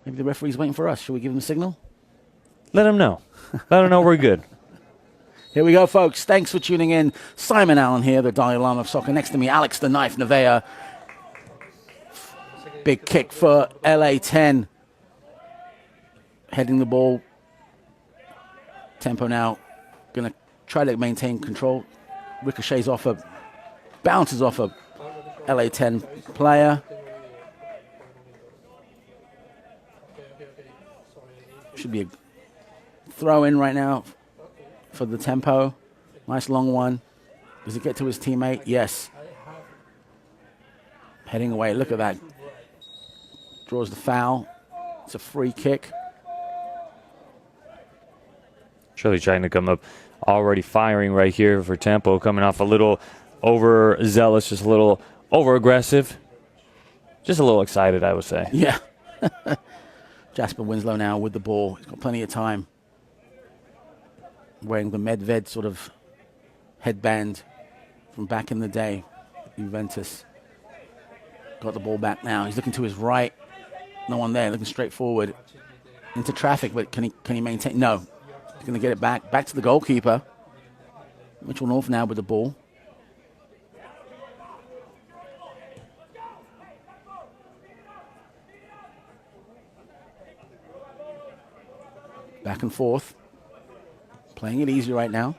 Maybe the referee's waiting for us. Should we give him a signal? Let him know. Let him know we're good. Here we go, folks. Thanks for tuning in. Simon Allen here, the Dalai Lama of soccer. Next to me, Alex the Knife Nevaeh. Big kick for LA10. Heading the ball. Tempo now. Going to try to maintain control. Ricochets off a, bounces off a LA10 player. Should be a throw in right now for the Tempo. Nice long one. Does it get to his teammate? Yes. Heading away. Look at that. Draws the foul. It's a free kick. Surely trying to come up, already firing right here for Tempo, coming off a little overzealous, just a little over-aggressive. Just a little excited, I would say. Yeah. Jasper Winslow now with the ball. He's got plenty of time. Wearing the Medved sort of headband from back in the day. Juventus. Got the ball back now. He's looking to his right. No one there, looking straight forward. Into traffic, but can he maintain? No. He's going to get it back. Back to the goalkeeper. Mitchell North now with the ball. Back and forth. Playing it easy right now.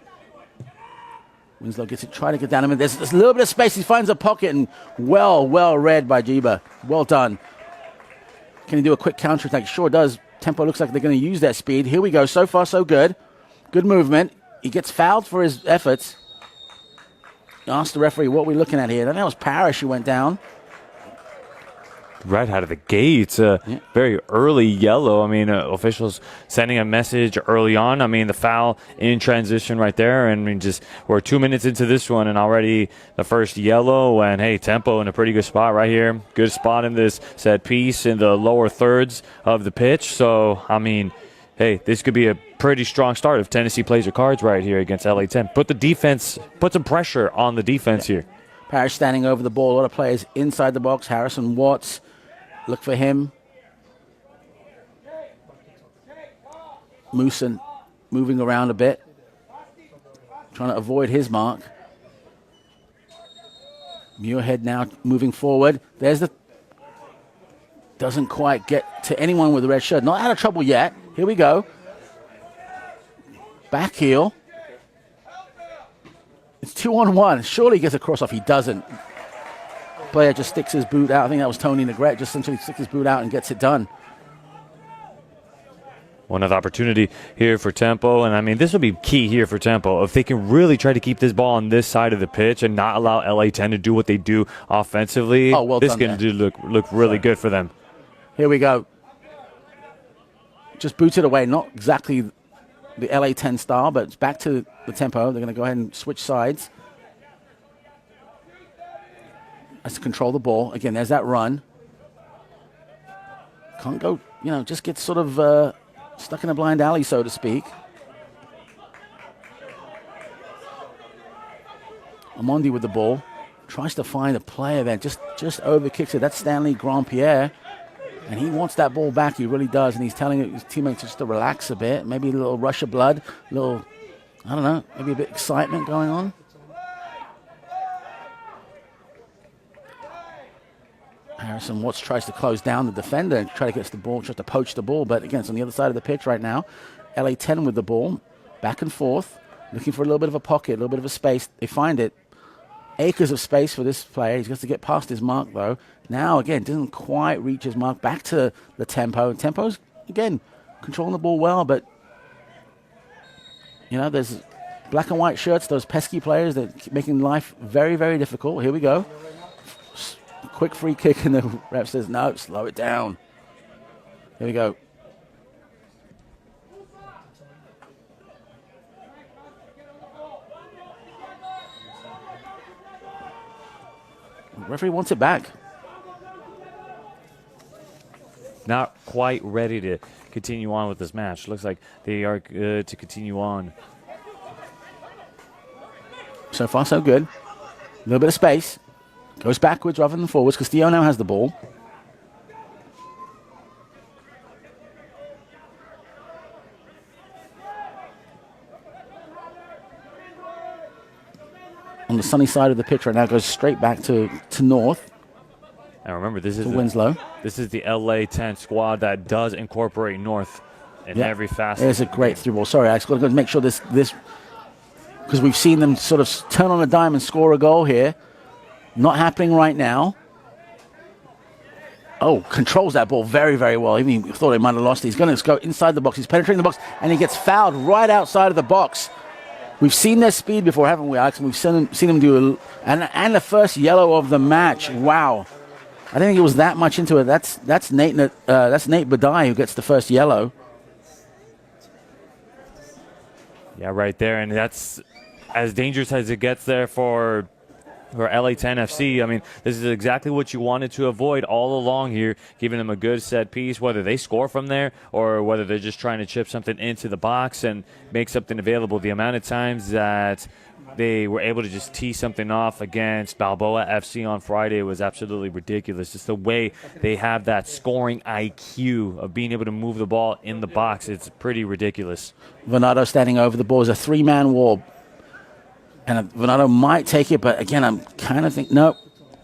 Winslow gets it, trying to get down him. There's a little bit of space. He finds a pocket, and well read by Jiba. Well done. Can he do a quick counter attack? Sure does. Tempo looks like they're going to use that speed. Here we go. So far, so good. Good movement. He gets fouled for his efforts. Asked the referee, what are we looking at here? I think that was Parrish who went down. Right out of the gate, very early yellow. I mean, officials sending a message early on. I mean, the foul in transition right there. And I mean, just we're 2 minutes into this one and already the first yellow. And hey, Tempo in a pretty good spot right here. Good spot in this set piece in the lower thirds of the pitch. So, I mean, hey, this could be a pretty strong start if Tennessee plays their cards right here against LA10. Put some pressure on the defense here. Parrish standing over the ball. A lot of players inside the box. Harrison Watts. Look for him. Mooson moving around a bit. Trying to avoid his mark. Muirhead now moving forward. There's the... Doesn't quite get to anyone with the red shirt. Not out of trouble yet. Here we go. Back heel. It's 2-on-1. Surely he gets a cross off. He doesn't. Player just sticks his boot out. I think that was Tony Negrete. Just essentially sticks his boot out and gets it done. One other opportunity here for Tempo. And, I mean, this will be key here for Tempo. If they can really try to keep this ball on this side of the pitch and not allow LA10 to do what they do offensively, this can look really good for them. Here we go. Just boots it away. Not exactly the LA10 style, but it's back to the Tempo. They're going to go ahead and switch sides. Has to control the ball. Again, there's that run. Can't go, just gets sort of stuck in a blind alley, so to speak. Amondi with the ball. Tries to find a player there. Just overkicks it. That's Stanley Grandpierre. And he wants that ball back. He really does. And he's telling his teammates just to relax a bit. Maybe a little rush of blood. A little, I don't know, maybe a bit of excitement going on. Harrison Watts tries to close down the defender and try to get the ball, tries to poach the ball, but again, it's on the other side of the pitch right now. LA10 with the ball, back and forth, looking for a little bit of a pocket, a little bit of a space. They find it. Acres of space for this player. He's got to get past his mark, though. Now, again, doesn't quite reach his mark. Back to the Tempo. Tempo's, again, controlling the ball well, but, there's black and white shirts, those pesky players that keep making life very, very difficult. Here we go. Quick free kick, and the ref says, no, slow it down. Here we go. The referee wants it back. Not quite ready to continue on with this match. Looks like they are good to continue on. So far, so good. A little bit of space. Goes backwards rather than forwards. Castillo now has the ball. on the sunny side of the pitch right now. Goes straight back to North. And remember, this is Winslow. This is the LA 10 squad that does incorporate North in every facet. It's a great through ball. Sorry, Alex, got to go make sure this because we've seen them sort of turn on a dime and score a goal here. Not happening right now. Oh, controls that ball very, very well. Even thought he might have lost it. He's going to go inside the box. He's penetrating the box, and he gets fouled right outside of the box. We've seen their speed before, haven't we, Alex? And we've seen them do and the first yellow of the match. Wow. I didn't think it was that much into it. That's Nate Badai who gets the first yellow. Yeah, right there, and that's as dangerous as it gets there for LA 10 FC. I mean, this is exactly what you wanted to avoid all along here, giving them a good set piece, whether they score from there or whether they're just trying to chip something into the box and make something available. The amount of times that they were able to just tee something off against Balboa FC on Friday was absolutely ridiculous. Just the way they have that scoring IQ of being able to move the ball in the box, it's pretty ridiculous. Venado standing over the ball is a three-man wall. And Venado might take it, but again, I'm kind of thinking, no,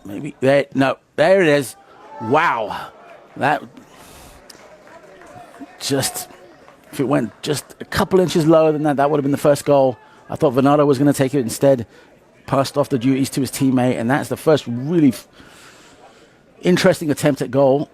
maybe, there it is. Wow. That just, if it went just a couple inches lower than that, that would have been the first goal. I thought Venado was going to take it, instead passed off the duties to his teammate, and that's the first really interesting attempt at goal.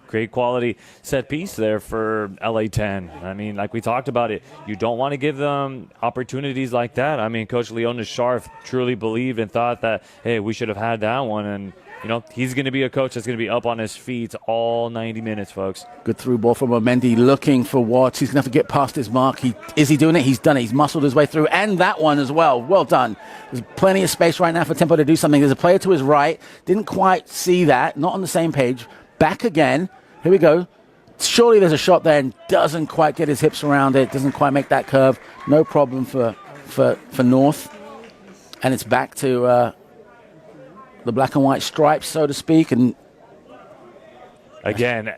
Great quality set piece there for LA 10. I mean, like we talked about it, you don't want to give them opportunities like that. I mean, Coach Leon Sharf truly believed and thought that, hey, we should have had that one. And, you know, he's going to be a coach that's going to be up on his feet all 90 minutes, folks. Good through ball from Mendy, looking for Watts. He's going to have to get past his mark. Is he doing it? He's done it. He's muscled his way through. And that one as well. Well done. There's plenty of space right now for Tempo to do something. There's a player to his right. Didn't quite see that. Not on the same page. Back again. Here we go. Surely there's a shot there, and doesn't quite get his hips around it. Doesn't quite make that curve. No problem for North. And it's back to the black and white stripes, so to speak. And again,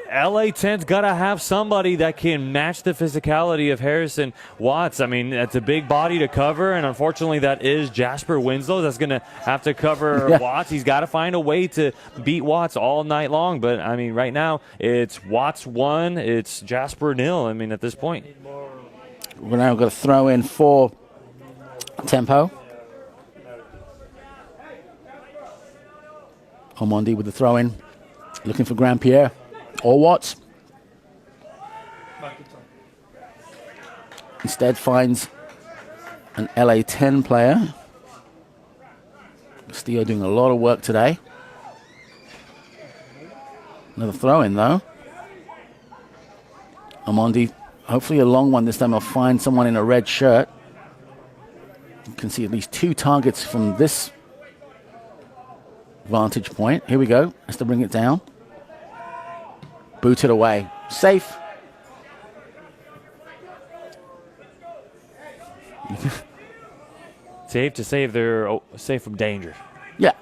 LA 10's got to have somebody that can match the physicality of Harrison Watts. I mean, that's a big body to cover, and unfortunately that is Jasper Winslow that's going to have to cover Watts. He's got to find a way to beat Watts all night long, but, I mean, right now it's Watts 1, it's Jasper 0, I mean, at this point. We're now going to throw in for Tempo. Omondi with the throw-in, looking for Grand Pierre. Or Watts. Instead finds an LA 10 player. Castillo doing a lot of work today. Another throw in though. Amondi, hopefully a long one this time. I'll find someone in a red shirt. You can see at least 2 targets from this vantage point. Here we go. Has to bring it down. Booted away. Safe. Safe to save. They're safe from danger. Yeah.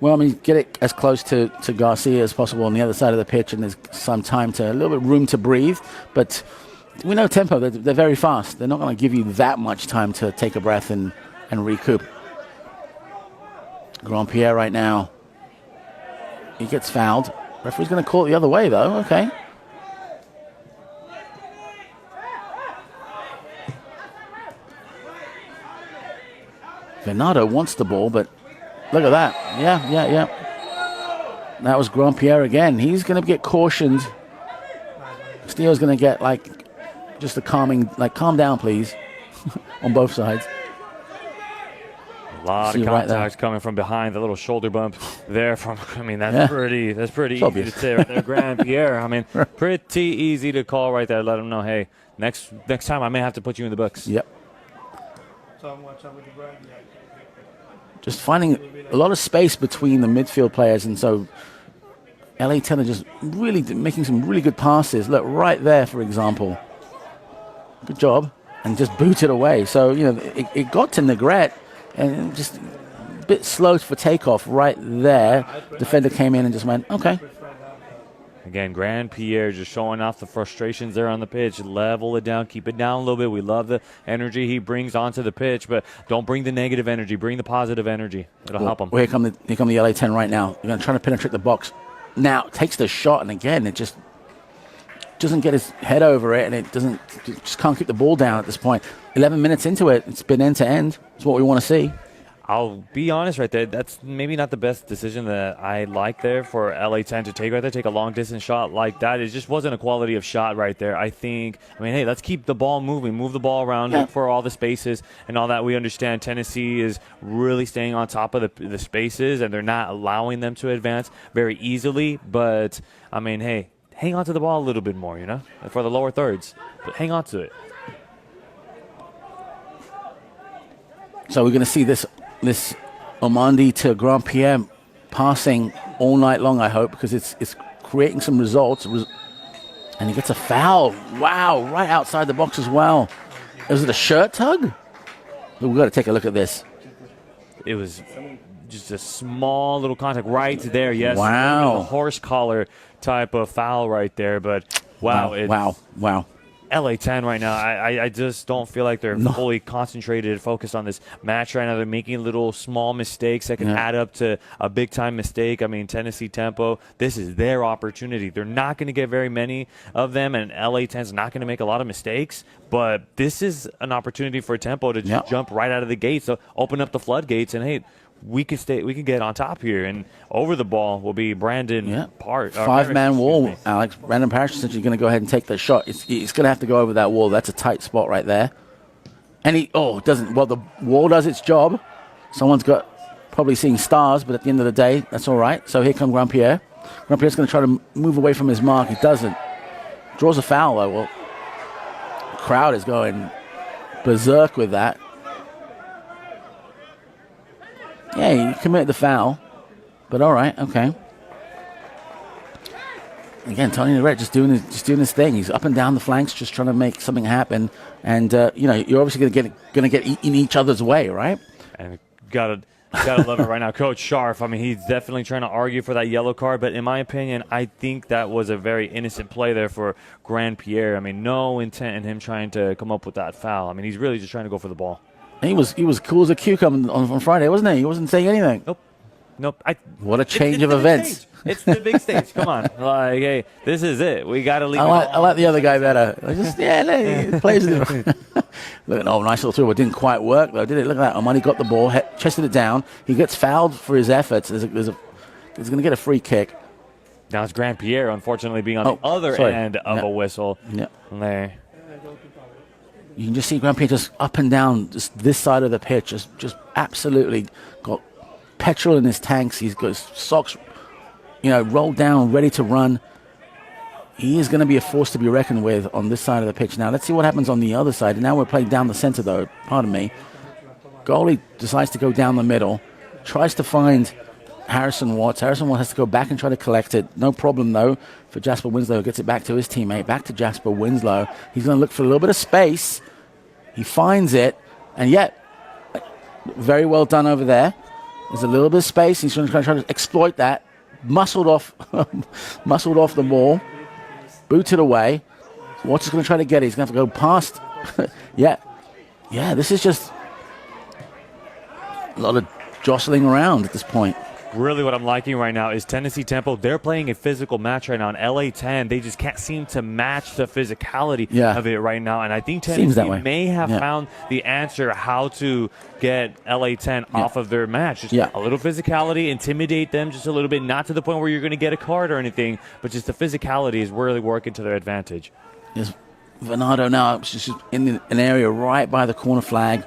Well, I mean, get it as close to Garcia as possible on the other side of the pitch, and there's some time to, a little bit room to breathe. But we know Tempo, they're very fast. They're not going to give you that much time to take a breath and recoup. Grand Pierre right now. He gets fouled. Referee's going to call it the other way, though. Okay. Venado wants the ball, but look at that. Yeah. That was Grand Pierre again. He's going to get cautioned. Steele's going to get, just a calming, calm down, please, on both sides. A lot of contacts coming from behind, the little shoulder bump there from, I mean, that's pretty easy to say right there. Grand Pierre, I mean, pretty easy to call right there. Let him know, hey, next time I may have to put you in the books. Yep. Just finding a lot of space between the midfield players, and so LA 10 are just really making some really good passes. Look, right there, for example. Good job. And just booted away. So, it got to Negret, and just a bit slow for takeoff right there. Defender came in and just went, okay. Again, Grand Pierre just showing off the frustrations there on the pitch. Level it down, keep it down a little bit. We love the energy he brings onto the pitch, but don't bring the negative energy. Bring the positive energy. It'll help him. Well, here come the LA 10 right now. They're going to try to penetrate the box. Now, takes the shot, and again, it just doesn't get his head over it, and it just can't keep the ball down at this point. 11 minutes into it, it's been end to end. It's what we want to see. I'll be honest right there. That's maybe not the best decision that I like there for LA 10 to take right there. Take a long distance shot like that. It just wasn't a quality of shot right there. I mean, hey, let's keep the ball moving. Move the ball around, look for all the spaces and all that. We understand Tennessee is really staying on top of the spaces, and they're not allowing them to advance very easily. But, I mean, hey, hang on to the ball a little bit more, for the lower thirds. But hang on to it. So we're going to see this Omandi to Grand Pierre passing all night long, I hope, because it's creating some results. And he gets a foul. Wow, right outside the box as well. Was it a shirt tug? We've got to take a look at this. It was just a small little contact right there, yes. Wow. A horse collar type of foul right there, but wow. Wow. LA 10 right now, I just don't feel like they're fully concentrated, focused on this match right now. They're making little small mistakes that can add up to a big-time mistake. I mean, Tennessee Tempo, this is their opportunity. They're not going to get very many of them, and LA 10's not going to make a lot of mistakes, but this is an opportunity for Tempo to just jump right out of the gate, so open up the floodgates, and hey, we can get on top here, and over the ball will be Brandon Parrish. Five-man wall, Alex. Brandon Parrish is essentially going to go ahead and take the shot. He's going to have to go over that wall. That's a tight spot right there. And doesn't. Well, the wall does its job. Someone's got probably seeing stars, but at the end of the day, that's all right. So here comes Grand Pierre. Grand Pierre's going to try to move away from his mark. He doesn't. Draws a foul, though. Well, the crowd is going berserk with that. Yeah, he committed the foul, but all right, okay. Again, Tony Navarrete just doing his thing. He's up and down the flanks, just trying to make something happen. And you're obviously going to get in each other's way, right? And gotta love it right now, Coach Scharf. I mean, he's definitely trying to argue for that yellow card, but in my opinion, I think that was a very innocent play there for Grand Pierre. I mean, no intent in him trying to come up with that foul. I mean, he's really just trying to go for the ball. He was cool as a cucumber on Friday, wasn't he? He wasn't saying anything. Nope. What a change of events. It's the big stage. Come on. Like, hey, this is it. We got to leave. I like the other guy better. He plays it. Look, nice little throw. It didn't quite work, though, did it? Look at that. Omani got the ball, chested it down. He gets fouled for his efforts. He's going to get a free kick. Now it's Grand Pierre, unfortunately, being on the other end of a whistle. Yeah. There. You can just see Grand Pierre just up and down just this side of the pitch, just absolutely got petrol in his tanks. He's got his socks, rolled down, ready to run. He is going to be a force to be reckoned with on this side of the pitch. Now, let's see what happens on the other side. Now we're playing down the center, though. Pardon me. Goalie decides to go down the middle, tries to find Harrison Watts. Harrison Watts has to go back and try to collect it. No problem, though, for Jasper Winslow. Gets it back to his teammate, back to Jasper Winslow. He's going to look for a little bit of space. He finds it, and yet, very well done over there. There's a little bit of space. He's going to try to exploit that. Muscled off the ball. Booted away. Watts is going to try to get it. He's going to have to go past. Yeah, this is just a lot of jostling around at this point. Really what I'm liking right now is Tennessee Temple. They're playing a physical match right now. And LA 10, they just can't seem to match the physicality of it right now. And I think Tennessee may have found the answer how to get LA 10 off of their match. Just a little physicality, intimidate them just a little bit. Not to the point where you're going to get a card or anything, but just the physicality is really working to their advantage. Yes, Bernardo now just in an area right by the corner flag.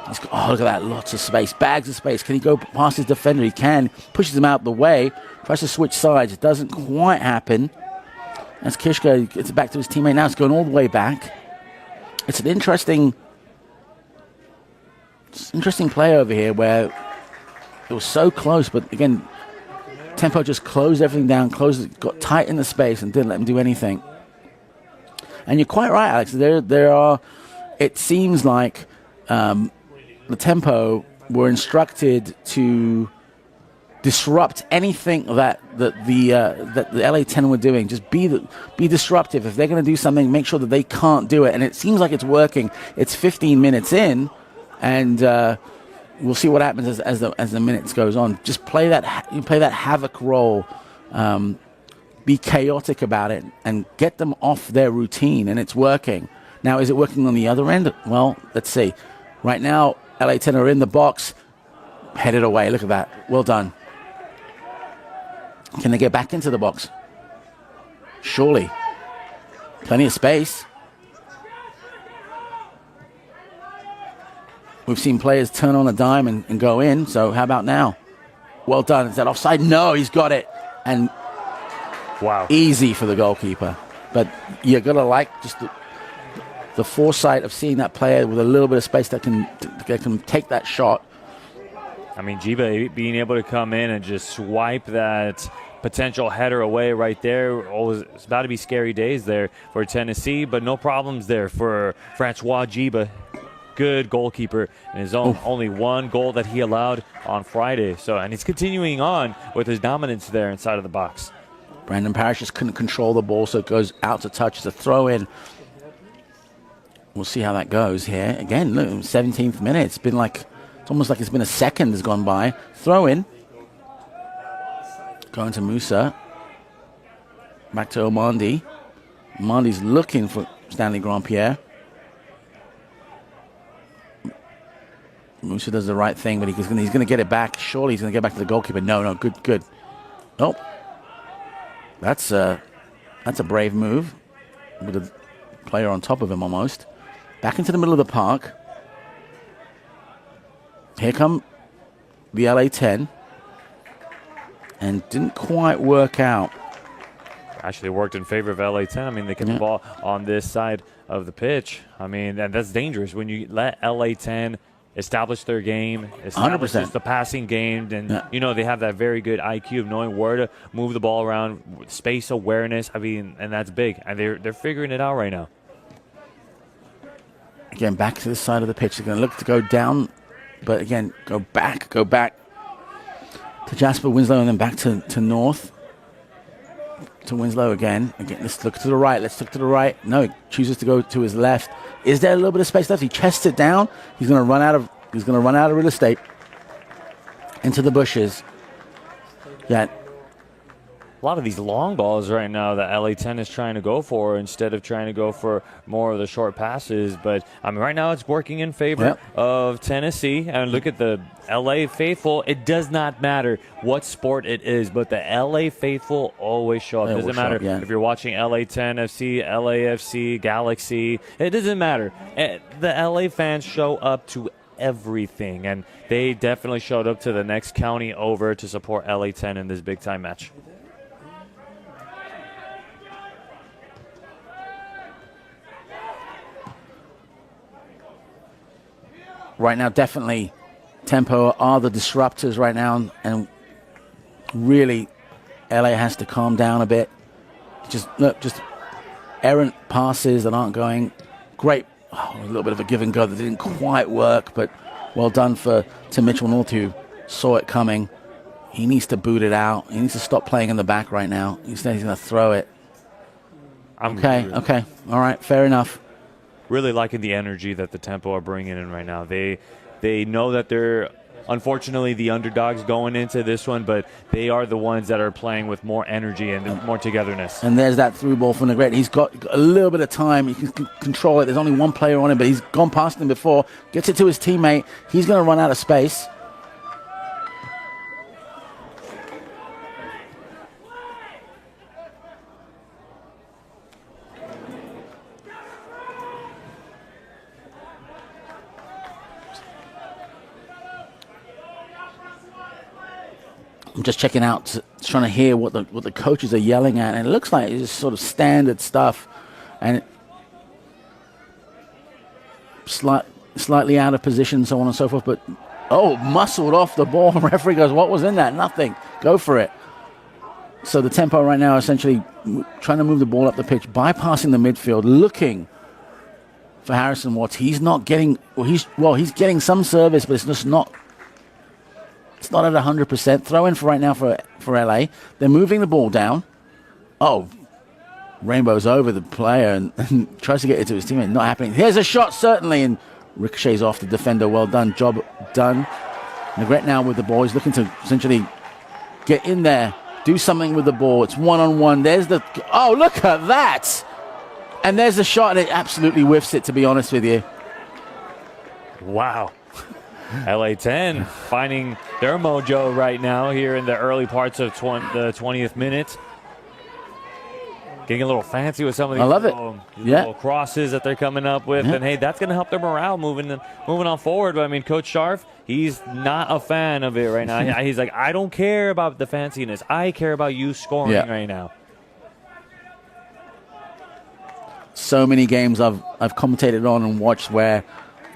Look at that, lots of space, bags of space. Can he go past his defender? He can. Pushes him out the way, tries to switch sides. It doesn't quite happen. As Kishka gets it back to his teammate. Now it's going all the way back. It's an interesting play over here where it was so close, but again, Tempo just closed everything down, got tight in the space and didn't let him do anything. And you're quite right, Alex. There are, it seems like the Tempo were instructed to disrupt anything that the LA 10 were doing. Just be disruptive. If they're going to do something, make sure that they can't do it. And it seems like it's working. It's 15 minutes in, and we'll see what happens as the minutes goes on. Just play that havoc role. Be chaotic about it and get them off their routine, and it's working. Now, is it working on the other end? Well, let's see. Right now, LA 10 are in the box, headed away. Look at that. Well done. Can they get back into the box? Surely. Plenty of space. We've seen players turn on a dime and go in, so how about now? Well done. Is that offside? No, he's got it. And wow, easy for the goalkeeper. But you're going to like just the foresight of seeing that player with a little bit of space that can take that shot. I mean, Jiba being able to come in and just swipe that potential header away right there. It's about to be scary days there for Tennessee, but no problems there for Francois Jiba. Good goalkeeper, and his own only one goal that he allowed on Friday. And he's continuing on with his dominance there inside of the box. Brandon Parrish just couldn't control the ball, so it goes out to touch. It's a throw in. We'll see how that goes here. Again, look, 17th minute. It's almost like it's been a second has gone by. Throw in. Going to Musa. Back to Omandi. Omandi's looking for Stanley Grandpierre. Musa does the right thing, but he's going to get it back. Surely he's going to get back to the goalkeeper. No, good. Oh, that's a brave move with a player on top of him almost. Back into the middle of the park. Here come the LA 10. And didn't quite work out. Actually worked in favor of LA 10. I mean, they get the ball on this side of the pitch. I mean, and that's dangerous when you let LA 10 establish their game, establish 100%. the passing game, and they have that very good IQ of knowing where to move the ball around, space awareness. I mean, and that's big. And they're figuring it out right now. Again, back to the side of the pitch. They're going to look to go down, but again, go back to Jasper Winslow, and then back to North. To Winslow again. Let's look to the right. No, he chooses to go to his left. Is there a little bit of space left? He chests it down. He's going to run out of real estate into the bushes. Yeah. A lot of these long balls right now that LA 10 is trying to go for instead of trying to go for more of the short passes. But, I mean, right now it's working in favor of Tennessee. And look at the LA faithful. It does not matter what sport it is, but the LA faithful always show up. It doesn't matter if you're watching LA 10 FC, LAFC, Galaxy. It doesn't matter. The LA fans show up to everything. And they definitely showed up to the next county over to support LA 10 in this big-time match. Right now, definitely, Tempo are the disruptors right now, and really, LA has to calm down a bit. Just errant passes that aren't going great. A little bit of a give and go that didn't quite work, but well done to Mitchell North, who saw it coming. He needs to boot it out. He needs to stop playing in the back right now. Instead, he's going to throw it. Okay. All right, fair enough. Really liking the energy that the Tempo are bringing in right now. They know that they're unfortunately the underdogs going into this one, but they are the ones that are playing with more energy and more togetherness. And there's that through ball from the great. He's got a little bit of time. He can control it. There's only one player on it, but he's gone past him before. Gets it to his teammate. He's going to run out of space. I'm just checking out, trying to hear what the coaches are yelling at, and it looks like it's just sort of standard stuff, and slightly out of position, so on and so forth. But muscled off the ball. Referee goes, "What was in that? Nothing. Go for it." So the Tempo right now, essentially trying to move the ball up the pitch, bypassing the midfield, looking for Harrison Watts. He's not getting. He's getting some service, but it's just not It's not at 100%. Throw in for right now for LA. They're moving the ball down. Oh, Rainbow's over the player and tries to get it to his teammate. Not happening. Here's a shot, certainly, and ricochets off the defender. Well done. Job done. Negret now with the ball. He's looking to essentially get in there, do something with the ball. It's one-on-one. There's the... Oh, look at that! And there's the shot, and it absolutely whiffs it, to be honest with you. Wow. LA 10 finding their mojo right now here in the early parts of the 20th minute. Getting a little fancy with some of these little crosses that they're coming up with. And, hey, that's going to help their morale moving on forward. But, I mean, Coach Scharf, he's not a fan of it right now. He's like, I don't care about the fanciness. I care about you scoring right now. So many games I've commentated on and watched where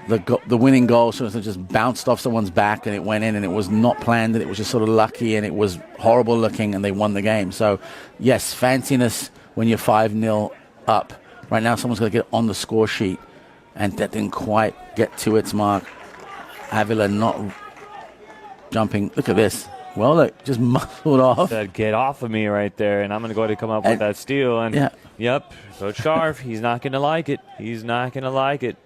the winning goal sort of just bounced off someone's back and it went in, and it was not planned, and it was just sort of lucky, and it was horrible looking, and they won the game. So, yes, fanciness when you're 5-0 up. Right now, someone's going to get on the score sheet, and that didn't quite get to its mark. Avila not jumping. Look at this. Well, look, just muscled off. Said, get off of me right there, and I'm going to go ahead and come up with that steal. And, yep, Coach Scharf, he's not going to like it. He's not going to like it.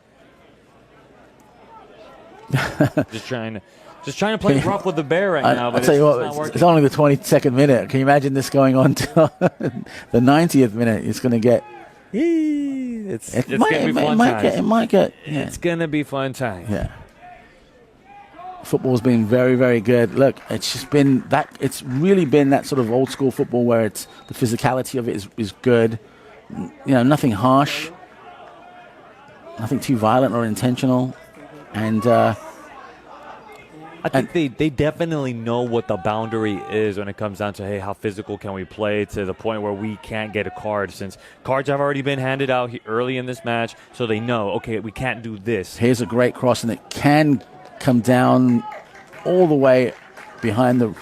just trying to play rough with the bear right now. But I'll tell you what, it's only the 22nd minute. Can you imagine this going on till the 90th minute? It's going to get... It's going to be fun time. It might get... Yeah. It's going to be fun time. Yeah. Football's been very, very good. Look, it's just been that... It's really been that sort of old school football where it's the physicality of it is good. You know, nothing harsh. Nothing too violent or intentional. And... I think they definitely know what the boundary is when it comes down to, hey, how physical can we play, to the point where we can't get a card, since cards have already been handed out early in this match, so they know, okay, we can't do this. Here's a great cross, and it can come down all the way behind the...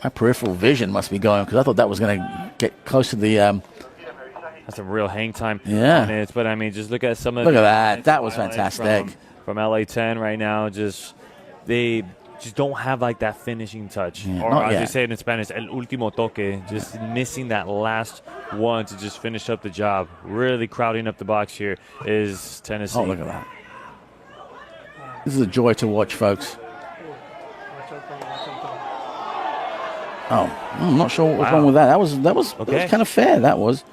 My peripheral vision must be going, because I thought that was going to get close to the... That's a real hang time on it, but I mean, just look at some of... Look at that. That was fantastic. From LA 10 right now, they just don't have like that finishing touch, or as they say it in Spanish, el último toque, just missing that last one to just finish up the job. Really crowding up the box here is Tennessee. Oh, look at that! This is a joy to watch, folks. Oh, I'm not sure what was wrong with that. That was kind of fair. That was.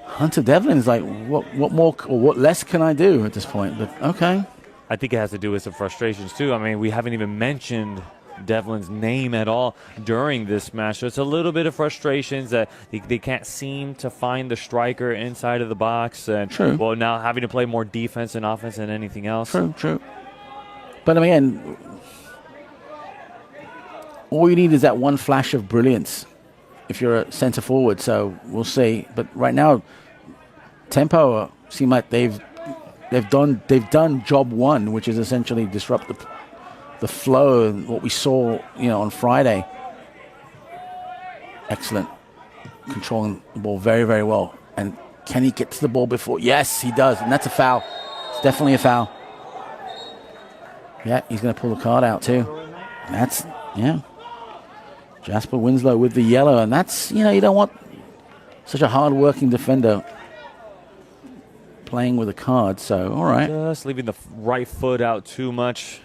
Hunter Devlin is like, what more or what less can I do at this point? But okay. I think it has to do with some frustrations too. I mean, we haven't even mentioned Devlin's name at all during this match. So it's a little bit of frustrations that they can't seem to find the striker inside of the box. And True. Well, now having to play more defense and offense than anything else. True. But I mean, all you need is that one flash of brilliance if you're a center forward. So we'll see. But right now, Tempo seem like they've done job one, which is essentially disrupt the flow and what we saw, on Friday. Excellent, controlling the ball very, very well. And can he get to the ball before? Yes, he does, and that's a foul. It's definitely a foul. Yeah, he's going to pull the card out too. Jasper Winslow with the yellow, and that's, you don't want such a hard-working defender playing with a card, so all right. Just leaving the right foot out too much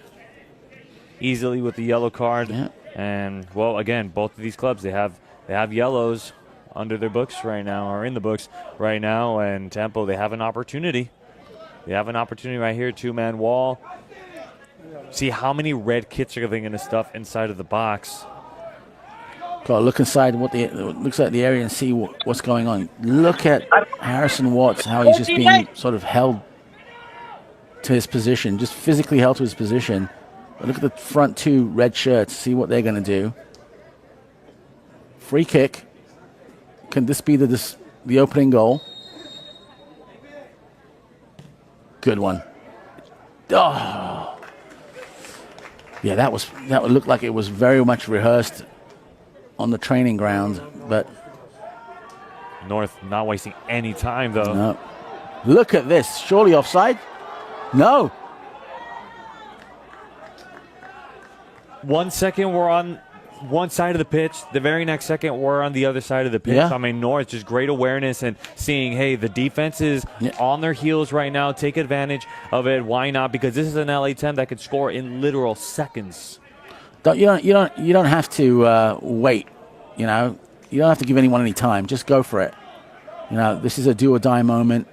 easily with the yellow card. Yeah. And, well, again, both of these clubs, they have yellows under their books right now, or in the books right now, and Tempo, they have an opportunity. They have an opportunity right here, two-man wall. See how many red kits are they going to stuff inside of the box. Got to look inside looks like the area and see what's going on. Look at Harrison Watts, how he's just being sort of held to his position, just physically held to his position. But look at the front two red shirts, see what they're going to do. Free kick. Can this be the opening goal? Good one. Oh. Yeah, that would look like it was very much rehearsed on the training ground, but North not wasting any time, though. No. Look at this. Surely offside? No. 1 second we're on one side of the pitch, the very next second we're on the other side of the pitch. Yeah. I mean, North just great awareness and seeing, hey, the defense is on their heels right now. Take advantage of it. Why not? Because this is an LA-10 that could score in literal seconds. You don't have to wait. You know, you don't have to give anyone any time. Just go for it. You know, this is a do or die moment.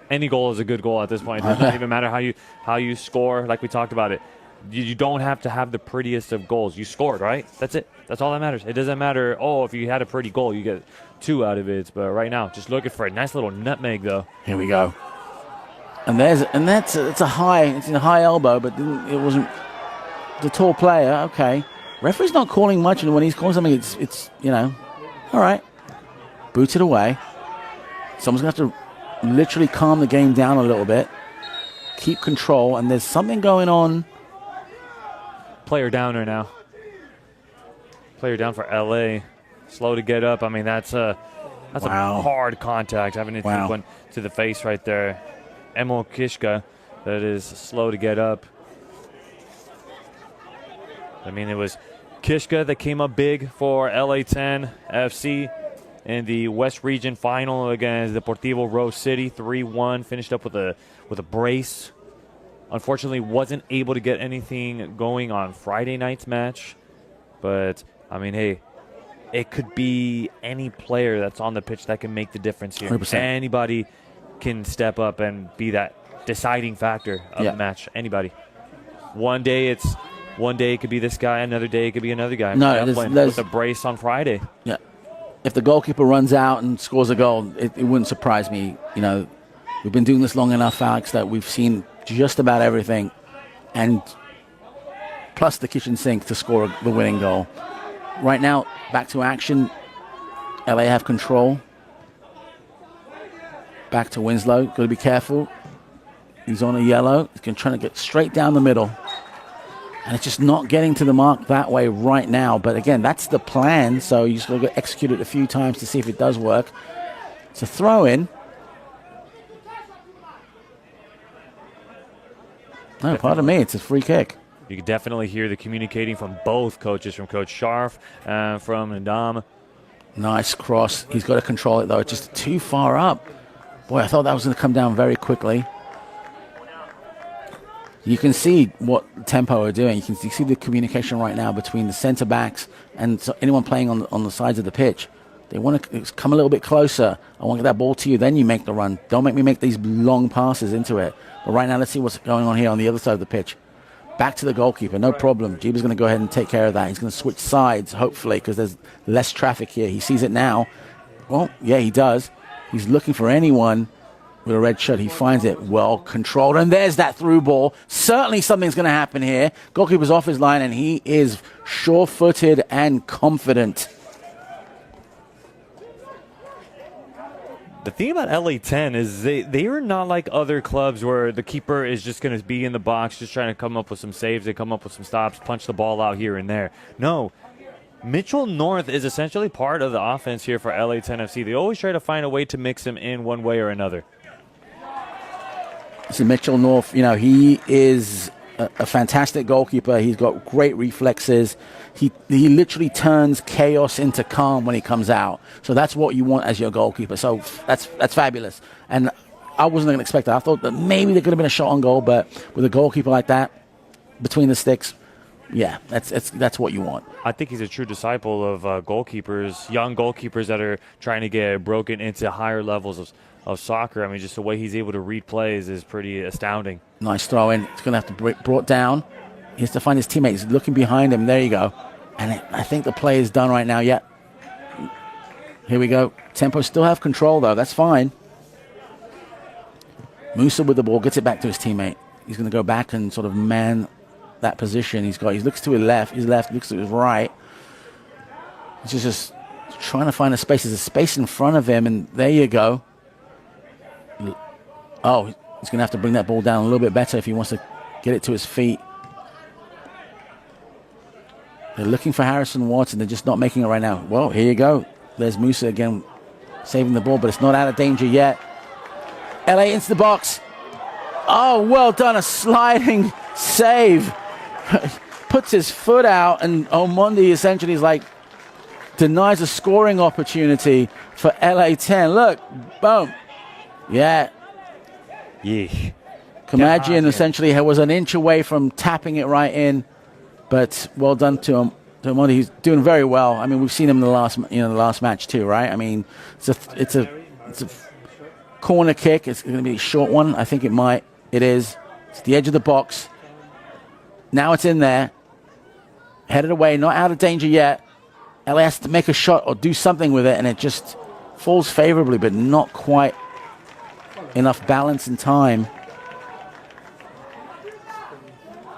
Any goal is a good goal at this point. It doesn't even matter how you score. Like we talked about it. You don't have to have the prettiest of goals. You scored, right? That's it. That's all that matters. It doesn't matter, if you had a pretty goal, you get 2 out of it. But right now, just looking for a nice little nutmeg, though. Here we go. And it's a high elbow, but it wasn't the tall player. Okay. Referee's not calling much, and when he's calling something, it's all right. Booted away. Someone's going to have to literally calm the game down a little bit. Keep control, and there's something going on. Player downer now. Player down for LA. Slow to get up. I mean, that's a hard contact, having to take one to the face right there. Emil Kishka, that is slow to get up. I mean, it was Kishka that came up big for LA-10 FC in the West Region final against Deportivo Rose City, 3-1. Finished up with a brace. Unfortunately, wasn't able to get anything going on Friday night's match. But, I mean, hey, it could be any player that's on the pitch that can make the difference here. 100%. Anybody can step up and be that deciding factor of the match. Anybody. One day it could be this guy. Another day it could be another guy. No, with a brace on Friday. Yeah. If the goalkeeper runs out and scores a goal, it wouldn't surprise me. You know, we've been doing this long enough, Alex, that we've seen just about everything, and plus the kitchen sink to score the winning goal. Right now, back to action. LA have control. Back to Winslow. Got to be careful. He's on a yellow. He's trying to get straight down the middle. And it's just not getting to the mark that way right now. But again, that's the plan. So you just got to execute it a few times to see if it does work. It's a throw in. No, pardon me. It's a free kick. You can definitely hear the communicating from both coaches, from Coach Scharf and from Ndam. Nice cross. He's got to control it, though. It's just too far up. Boy, I thought that was going to come down very quickly. You can see what Tempo are doing. You see the communication right now between the center backs and anyone playing on the sides of the pitch. They want to come a little bit closer. I want to get that ball to you, then you make the run. Don't make me make these long passes into it. But right now, let's see what's going on here on the other side of the pitch. Back to the goalkeeper, no problem. Jeeba's going to go ahead and take care of that. He's going to switch sides, hopefully, because there's less traffic here. He sees it now. Well, yeah, he does. He's looking for anyone with a red shirt. He finds it well controlled. And there's that through ball. Certainly something's going to happen here. Goalkeeper's off his line, and he is sure-footed and confident. The thing about LA-10 is they are not like other clubs where the keeper is just going to be in the box just trying to come up with some saves. They come up with some stops, punch the ball out here and there. No. Mitchell North is essentially part of the offense here for LA-10 FC. They always try to find a way to mix him in one way or another. See, Mitchell North, he is a fantastic goalkeeper. He's got great reflexes. He literally turns chaos into calm when he comes out. So that's what you want as your goalkeeper. So that's fabulous. And I wasn't going to expect that. I thought that maybe there could have been a shot on goal, but with a goalkeeper like that, between the sticks, yeah, that's what you want. I think he's a true disciple of goalkeepers, young goalkeepers that are trying to get broken into higher levels of soccer. I mean, just the way he's able to read plays is pretty astounding. Nice throw in. It's going to have to be brought down. He has to find his teammates. He's looking behind him. There you go. And I think the play is done right now. Yeah. Here we go. Tempo still have control, though. That's fine. Musa with the ball. Gets it back to his teammate. He's going to go back and sort of man that position. He looks to his left. Looks to his right. He's just trying to find a space. There's a space in front of him, and there you go. Oh, he's going to have to bring that ball down a little bit better if he wants to get it to his feet. They're looking for Harrison Watson. They're just not making it right now. Well, here you go. There's Musa again saving the ball, but it's not out of danger yet. LA into the box. Oh, well done. A sliding save. puts his foot out, and Omondi essentially is like, denies a scoring opportunity for LA 10. Look, boom. Yeah. Kamajian essentially was an inch away from tapping it right in, but well done to him. Omondi, he's doing very well. I mean, we've seen him in the last match too, right? I mean, it's a corner kick. It's going to be a short one. I think it is. It's the edge of the box. Now it's in there. Headed away, not out of danger yet. LA has to make a shot or do something with it, and it just falls favorably, but not quite enough balance and time.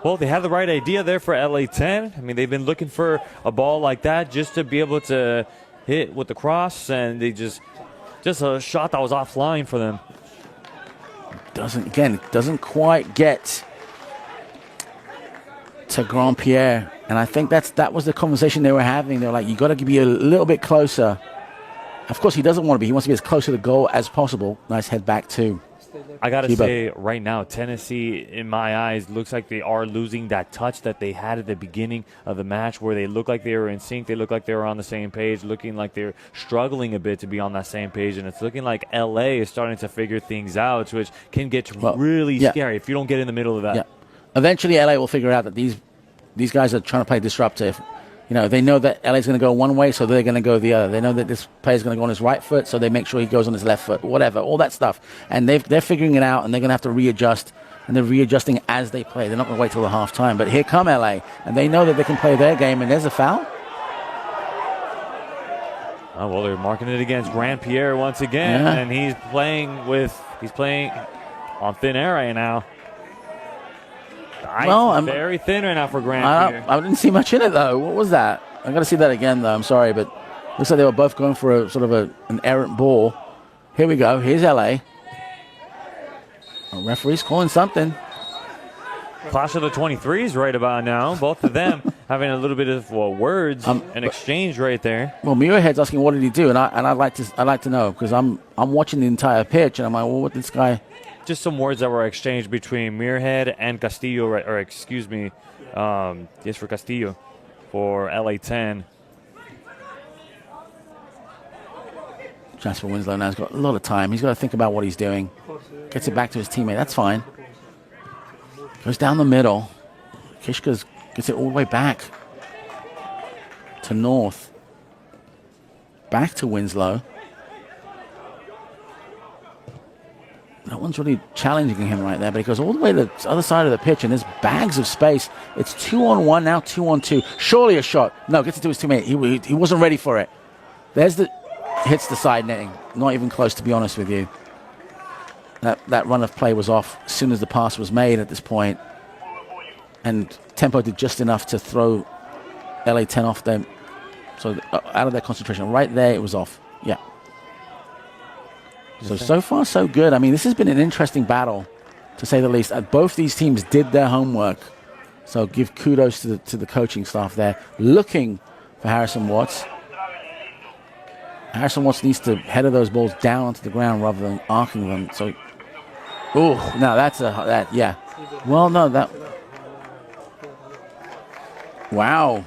Well, they have the right idea there for LA 10. I mean, they've been looking for a ball like that just to be able to hit with the cross, and they just a shot that was offline for them. Doesn't quite get to Grand Pierre, and I think that was the conversation they were having. They were like, you got to be a little bit closer. Of course, he doesn't want to be. He wants to be as close to the goal as possible. Nice head back too. I got to say right now, Tennessee, in my eyes, looks like they are losing that touch that they had at the beginning of the match, where they look like they were in sync. They look like they were on the same page, looking like they're struggling a bit to be on that same page. And it's looking like LA is starting to figure things out, which can get really scary if you don't get in the middle of that. Yeah. Eventually, LA will figure out that these guys are trying to play disruptive. You know, they know that LA's going to go one way, so they're going to go the other. They know that this player's going to go on his right foot, so they make sure he goes on his left foot, whatever, all that stuff. And they're figuring it out, and they're going to have to readjust, and they're readjusting as they play. They're not going to wait till the half time. But here come LA, and they know that they can play their game, and there's a foul. Oh, well, they're marking it against Grand Pierre once again, and he's playing on thin air right now. I'm very thin right now for Grand Pierre. I didn't see much in it, though. What was that? I got to see that again, though. I'm sorry, but looks like they were both going for a sort of an errant ball. Here we go. Here's LA. Referee's calling something. Clash of the 23s right about now. Both of them having a little bit of words and exchange right there. Well, Muirhead's asking what did he do, and I'd like to know, because I'm watching the entire pitch, and I'm like, well, what this guy? Just some words that were exchanged between Muirhead and Castillo, or excuse me, yes, for Castillo, for LA 10. Jasper Winslow now has got a lot of time. He's got to think about what he's doing. Gets it back to his teammate. That's fine. Goes down the middle. Kishka gets it all the way back to North. Back to Winslow. That one's really challenging him right there, but he goes all the way to the other side of the pitch, and there's bags of space. It's 2-on-1, now 2-on-2. Surely a shot. No, gets it to his teammate. He wasn't ready for it. Hits the side netting. Not even close, to be honest with you. That run of play was off as soon as the pass was made at this point. And Tempo did just enough to throw LA 10 off them. So out of their concentration. Right there, it was off. Yeah. So far, so good. I mean, this has been an interesting battle, to say the least. Both these teams did their homework. So give kudos to the coaching staff there. Looking for Harrison Watts. Harrison Watts needs to header those balls down onto the ground rather than arcing them. So, now that's yeah. Well, no, that. Wow.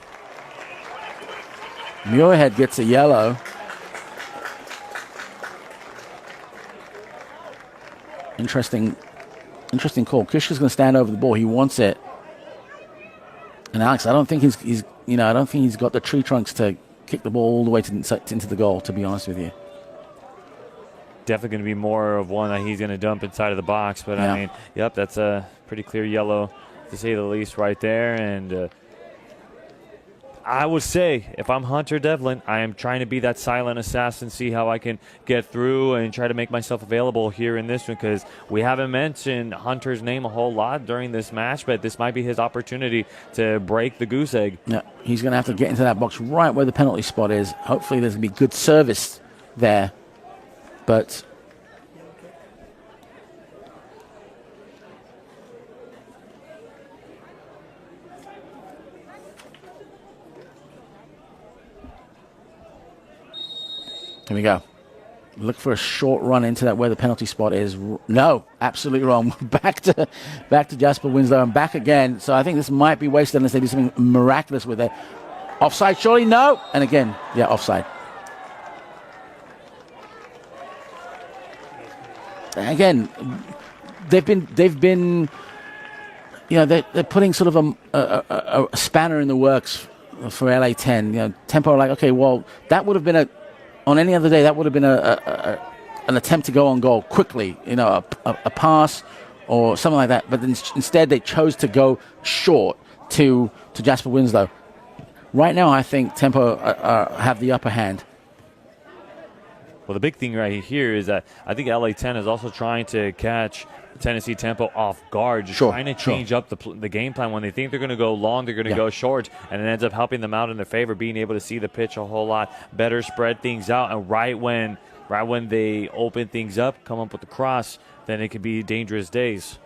Muirhead gets a yellow. Interesting call. Kishka's going to stand over the ball. He wants it. And Alex, I don't think he's got the tree trunks to kick the ball all the way into the goal, to be honest with you. Definitely going to be more of one that he's going to dump inside of the box. But, I mean, yep, that's a pretty clear yellow, to say the least, right there. And I would say, if I'm Hunter Devlin, I am trying to be that silent assassin, see how I can get through and try to make myself available here in this one, because we haven't mentioned Hunter's name a whole lot during this match, but this might be his opportunity to break the goose egg. Yeah, he's going to have to get into that box right where the penalty spot is. Hopefully there's going to be good service there. But here we go. Look for a short run into that where the penalty spot is. No, absolutely wrong. back to Jasper Winslow and back again. So I think this might be wasted unless they do something miraculous with it. Offside, surely? No. And again, yeah, offside. Again, they've been, they're putting sort of a spanner in the works for LA 10. Tempo are like, okay, well, that would have been on any other day, that would have been an attempt to go on goal quickly, a pass or something like that. But instead, they chose to go short to Jasper Winslow. Right now, I think Tempo have the upper hand. Well, the big thing right here is that I think LA 10 is also trying to catch Tennessee Tempo off guard, just trying to change up the game plan. When they think they're going to go long, they're going to go short, and it ends up helping them out in their favor, being able to see the pitch a whole lot better, spread things out, and right when they open things up, come up with the cross, then it could be dangerous days.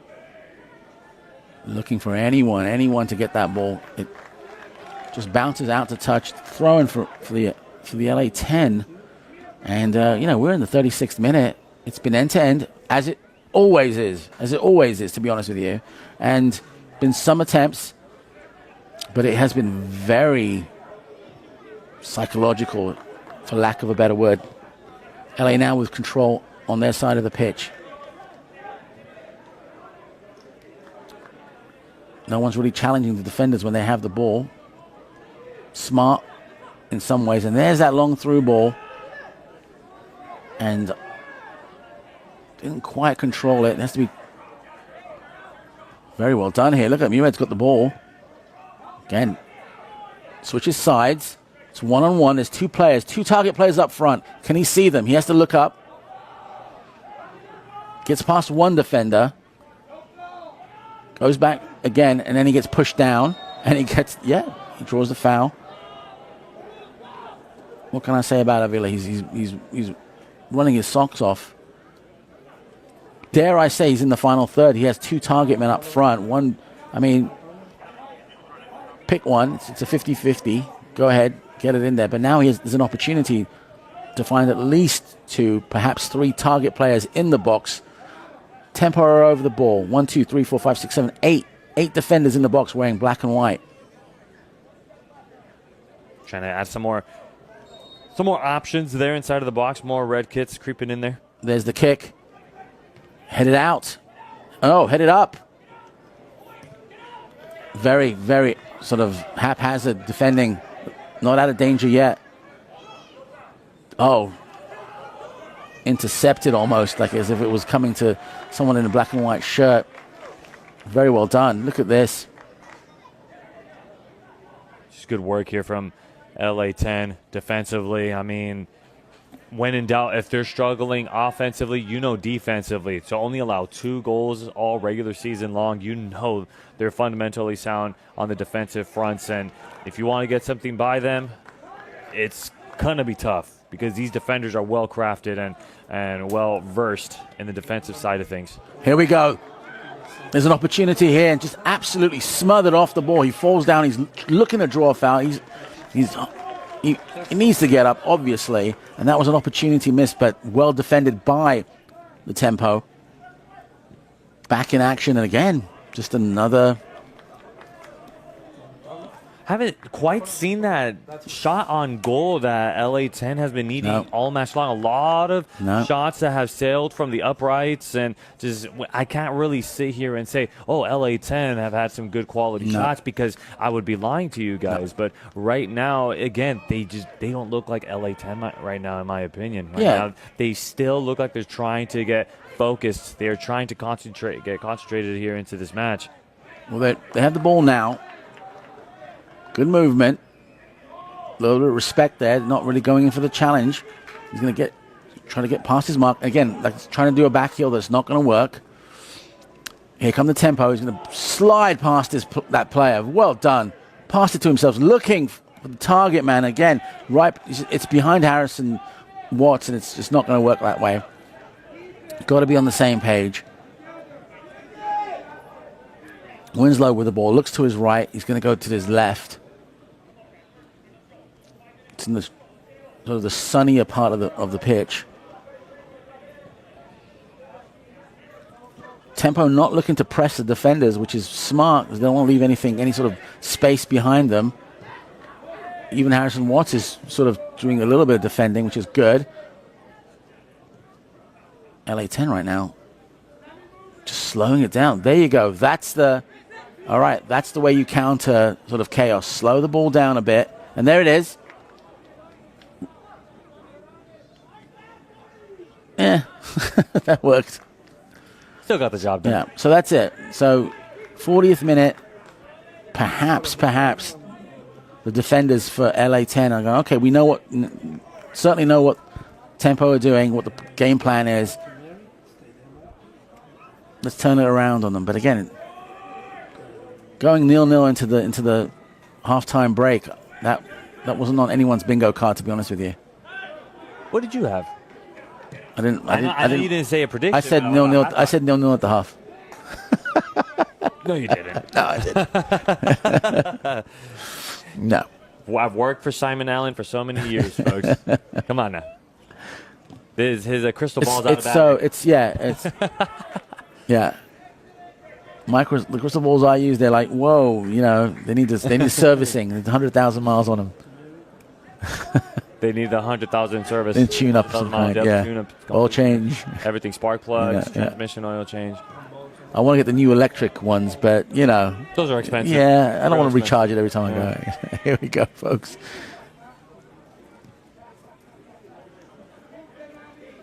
Looking for anyone to get that ball. It just bounces out to touch, throwing for the LA 10. And, we're in the 36th minute. It's been end-to-end, as it always is, to be honest with you. And been some attempts, but it has been very psychological, for lack of a better word. LA now with control on their side of the pitch. No one's really challenging the defenders when they have the ball. Smart in some ways. And there's that long through ball. And didn't quite control it. It has to be very well done here. Look at Mued's got the ball. Again, switches sides. It's one-on-one. There's two target players up front. Can he see them? He has to look up. Gets past one defender. Goes back again, and then he gets pushed down. And he draws the foul. What can I say about Avila? He's running his socks off. Dare I say he's in the final third. He has two target men up front. Pick one. It's a 50-50. Go ahead, get it in there. But now there's an opportunity to find at least two, perhaps three target players in the box. Tempo are over the ball. 1, 2, 3, 4, 5, 6, 7, 8. 8 defenders in the box wearing black and white. Trying to add some more options there inside of the box. More red kits creeping in there. There's the kick. Headed out. Oh, headed up. Very, very sort of haphazard defending. Not out of danger yet. Oh. Intercepted almost, like as if it was coming to someone in a black and white shirt. Very well done. Look at this. Just good work here from LA 10 defensively. When in doubt, if they're struggling offensively, defensively. To only allow 2 goals all regular season long, they're fundamentally sound on the defensive fronts. And if you want to get something by them, it's going to be tough because these defenders are well crafted and well versed in the defensive side of things. Here we go. There's an opportunity here and just absolutely smothered off the ball. He falls down. He's looking to draw a foul. He needs to get up, obviously, and that was an opportunity missed, but well defended by the Tempo. Back in action, and again, just another. Haven't quite seen that shot on goal that LA 10 has been needing all match long. A lot of shots that have sailed from the uprights, and just I can't really sit here and say, LA 10 have had some good quality shots because I would be lying to you guys. But right now, again, they don't look like LA 10 right now, in my opinion. Right now, they still look like they're trying to get focused. They're trying to get concentrated here into this match. Well, they have the ball now. Good movement. A little bit of respect there. Not really going in for the challenge. He's going to try to get past his mark. Again, like trying to do a back heel that's not going to work. Here come the Tempo. He's going to slide past that player. Well done. Passed it to himself. Looking for the target man again. Right. It's behind Harrison Watts, and it's just not going to work that way. Got to be on the same page. Winslow with the ball. Looks to his right. He's going to go to his left. It's in the sort of the sunnier part of the pitch. Tempo not looking to press the defenders, which is smart because they don't want to leave any sort of space behind them. Even Harrison Watts is sort of doing a little bit of defending, which is good. LA 10 right now, just slowing it down. There you go. All right, that's the way you counter sort of chaos. Slow the ball down a bit. And there it is. Yeah, that worked. Still got the job done. Yeah, so that's it. So 40th minute, perhaps the defenders for LA 10 are going, okay, we know certainly know what Tempo are doing, what the game plan is. Let's turn it around on them. But again, going 0-0 into the halftime break, that wasn't on anyone's bingo card, to be honest with you. What did you have? I didn't. I know you didn't say a prediction. I said 0-0. I said 0-0 at the half. No, you didn't. No, I didn't. No. Well, I've worked for Simon Allen for so many years, folks. Come on now. His crystal ball's out of battery. Yeah. The crystal balls I use, they're like, whoa, they need servicing. There's 100,000 miles on them. They need 100,000 service. Then tune up some kind, oil change. Everything, spark plugs, transmission oil change. I want to get the new electric ones, but, those are expensive. Yeah, I don't want to recharge it every time I go. Here we go, folks.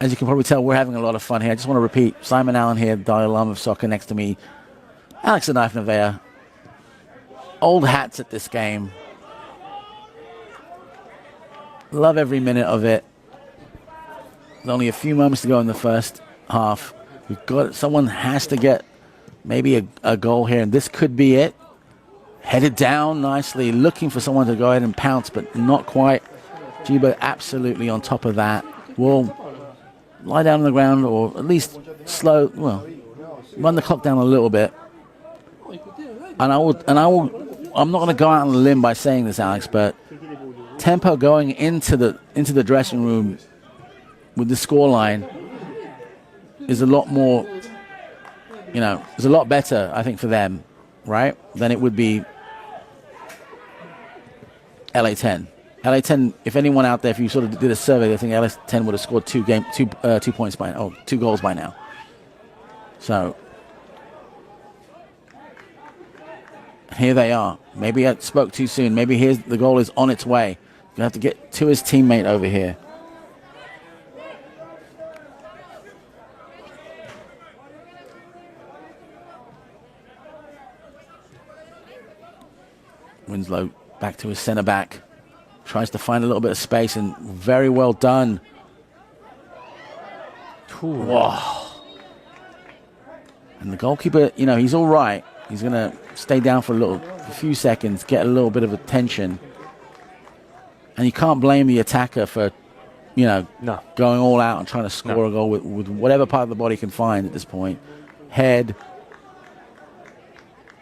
As you can probably tell, we're having a lot of fun here. I just want to repeat, Simon Allen here, Dalai Lama of soccer next to me. Alex the Knife Nevaeh. Old hats at this game. Love every minute of it. There's only a few moments to go in the first half. Someone has to get maybe a goal here, and this could be it. Headed down nicely, looking for someone to go ahead and pounce, but not quite. Jiba absolutely on top of that. Will lie down on the ground, or at least run the clock down a little bit. And I'm not going to go out on a limb by saying this, Alex, but Tempo going into the dressing room with the scoreline is a lot more, is a lot better, I think, for them, right, than it would be LA 10. LA 10, if anyone out there, if you sort of did a survey, I think LA 10 would have scored 2 goals by now. So here they are. Maybe I spoke too soon. Maybe the goal is on its way. Going to have to get to his teammate over here. Winslow back to his centre back. Tries to find a little bit of space, and very well done. Whoa. And the goalkeeper, he's all right. He's going to stay down for a few seconds, get a little bit of attention. And you can't blame the attacker for, going all out and trying to score a goal with whatever part of the body can find at this point. Head.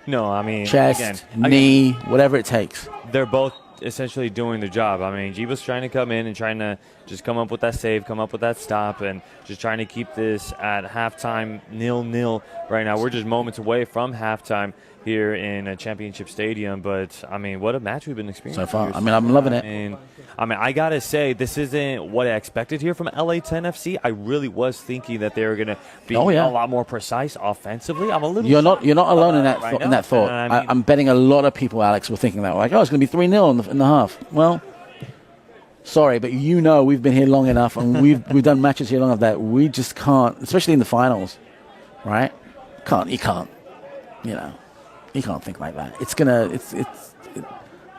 No, I mean, chest, knee, whatever it takes. They're both essentially doing their job. I mean, Jiba's trying to come in and trying to just come up with that save, come up with that stop, and just trying to keep this at halftime 0-0 right now. We're just moments away from halftime here in a championship stadium, but I mean, what a match we've been experiencing so far. I mean, I'm loving it. I mean, I gotta say, this isn't what I expected here from LA 10 FC. I really was thinking that they were gonna be a lot more precise offensively. I'm a little. You're not alone in that thought. I'm betting a lot of people, Alex, were thinking that. Like, it's gonna be 3-0 in the half. Well, sorry, but we've been here long enough, and we've done matches here long enough that we just can't, especially in the finals, right? You can't think like that.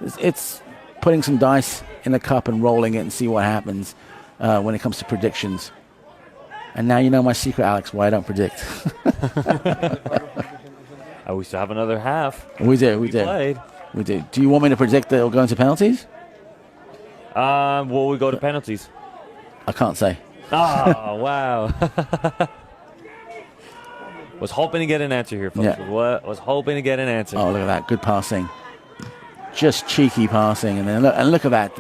It's putting some dice in a cup and rolling it and see what happens when it comes to predictions. And now you know my secret, Alex, why I don't predict. We still have another half. We do. Do you want me to predict that it'll go into penalties? Will we go to penalties? I can't say. Oh, wow. Was hoping to get an answer here, folks. Yeah. Was hoping to get an answer. Oh, look at that. Good passing. Just cheeky passing. And then look at that.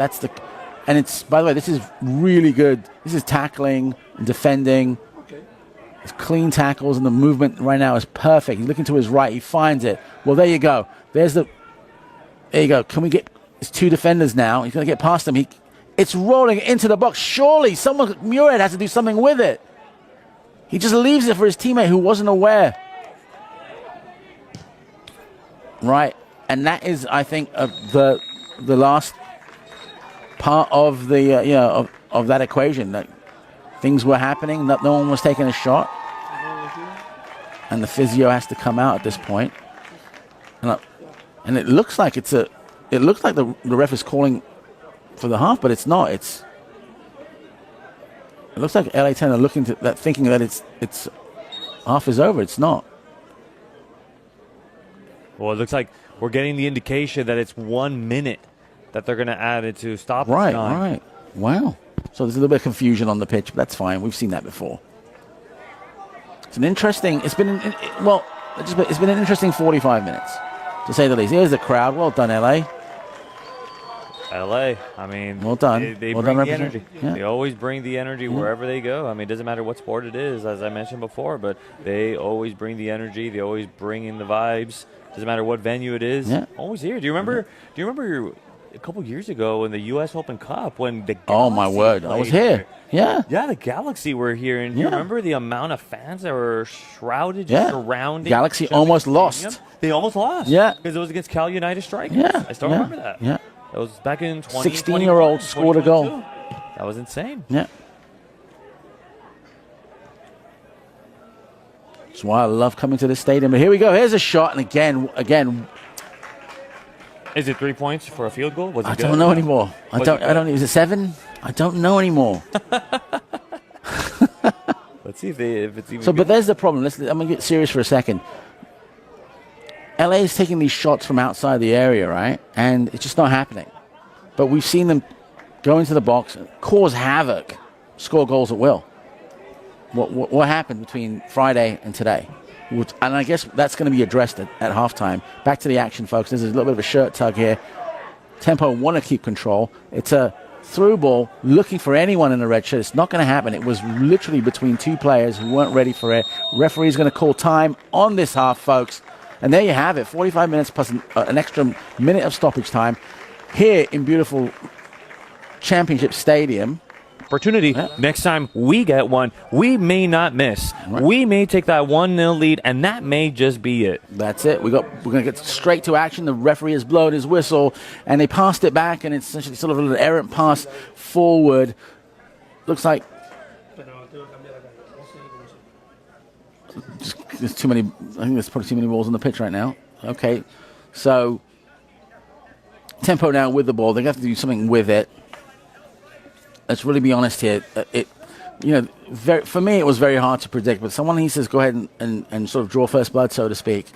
And it's, by the way, this is really good. This is tackling and defending. clean tackles, and the movement right now is perfect. He's looking to his right. He finds it. Well, there you go. There you go. Can we get... It's 2 defenders now. He's going to get past them. It's rolling into the box. Surely Muirhead has to do something with it. He just leaves it for his teammate who wasn't aware. Right. And that is, I think, the last part of the of that equation. That things were happening. No one was taking a shot. And the physio has to come out at this point. And it looks like the ref is calling for the half, but it's not. It looks like LA 10 are looking to that, thinking that it's half is over. It's not. Well, it looks like we're getting the indication that it's 1 minute that they're going to add it to stoppage time. Right. Wow. So there's a little bit of confusion on the pitch, but that's fine. We've seen that before. It's been an interesting 45 minutes, to say the least. Here's the crowd. Well done, LA. LA, I mean, well done. They well bring done, the energy. Yeah. They always bring the energy wherever they go. I mean, it doesn't matter what sport it is, as I mentioned before, but they always bring the energy. They always bring in the vibes. Doesn't matter what venue it is. Yeah. Always here. Do you remember a couple years ago in the U.S. Open Cup when the Galaxy Oh my word! I was here. Yeah. Yeah, the Galaxy were here, and you remember the amount of fans that were shrouded surrounding Galaxy almost lost. They almost lost. Yeah. Because it was against Cal United Strikers. Yeah. I still remember that. Yeah. That was back in 20. 16-year-old scored a goal. That was insane. Yeah. That's why I love coming to this stadium. But here we go. Here's a shot, and again. Is it 3 points for a field goal? Was it I good? don't know anymore. I don't. Is it 7? I don't know anymore. Let's see if it's even. So, but there's the problem. I'm gonna get serious for a second. LA is taking these shots from outside the area, right? And it's just not happening. But we've seen them go into the box, cause havoc, score goals at will. What happened between Friday and today? And I guess that's going to be addressed at halftime. Back to the action, folks. There's a little bit of a shirt tug here. Tempo want to keep control. It's a through ball looking for anyone in the red shirt. It's not going to happen. It was literally between 2 players who weren't ready for it. Referee's going to call time on this half, folks. And there you have it, 45 minutes plus an extra minute of stoppage time here in beautiful Championship Stadium. Opportunity. Yeah. Next time we get one, we may not miss. Right. We may take that 1-0 lead, and that may just be it. That's it. We're going to get straight to action. The referee has blown his whistle, and they passed it back, and it's essentially sort of an errant pass forward. Looks like there's too many. I think there's probably too many balls on the pitch right now. Okay, so Tempo now with the ball. They have to do something with it. Let's really be honest here. For me, it was very hard to predict. But someone needs to go ahead and sort of draw first blood, so to speak,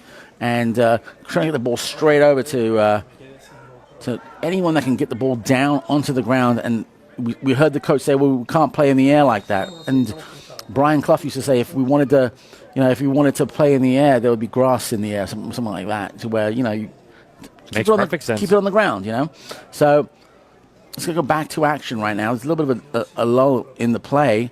and try to get the ball straight over to anyone that can get the ball down onto the ground. And we heard the coach say, "Well, we can't play in the air like that." And Brian Clough used to say, if we wanted to play in the air, there would be grass in the air, something like that, to where you makes perfect sense. Keep it on the ground, So let's go back to action right now. There's a little bit of a lull in the play.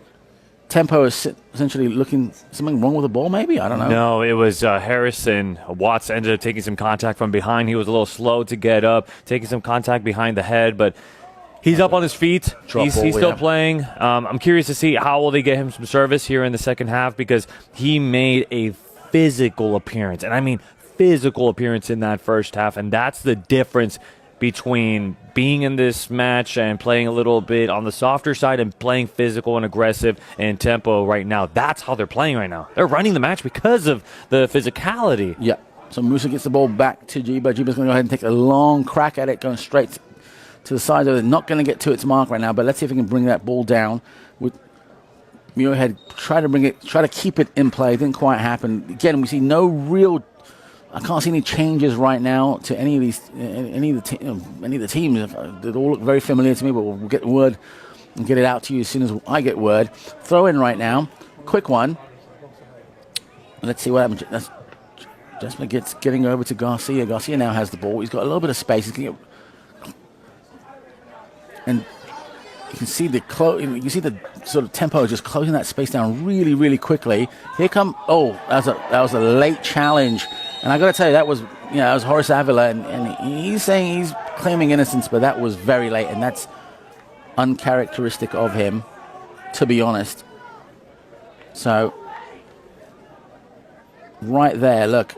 Tempo is essentially looking something wrong with the ball, maybe? I don't know. No, it was Harrison. Watts ended up taking some contact from behind. He was a little slow to get up, taking some contact behind the head, but he's up on his feet. He's still playing. I'm curious to see how will they get him some service here in the second half, because he made a physical appearance, and I mean physical appearance in that first half, and that's the difference between being in this match and playing a little bit on the softer side and playing physical and aggressive and tempo right now. That's how they're playing right now. They're running the match because of the physicality. Yeah. So Musa gets the ball back to Jiba. Jiba's going to go ahead and take a long crack at it, going straight to the side of it. Not going to get to its mark right now, but let's see if we can bring that ball down. With Muirhead, try to keep it in play. Didn't quite happen. Again, we see no real. I can't see any changes right now to any of the teams. They all look very familiar to me, but we'll get the word and get it out to you as soon as I get word. Throw in right now, quick one. Let's see what happens. That's just getting over to Garcia. Garcia now has the ball. He's got a little bit of space. And can see the sort of tempo just closing that space down really, really quickly. Here come, that was a late challenge. And I got to tell you, that was Horace Avila, and he's saying he's claiming innocence, but that was very late, and that's uncharacteristic of him, to be honest. So, right there, look.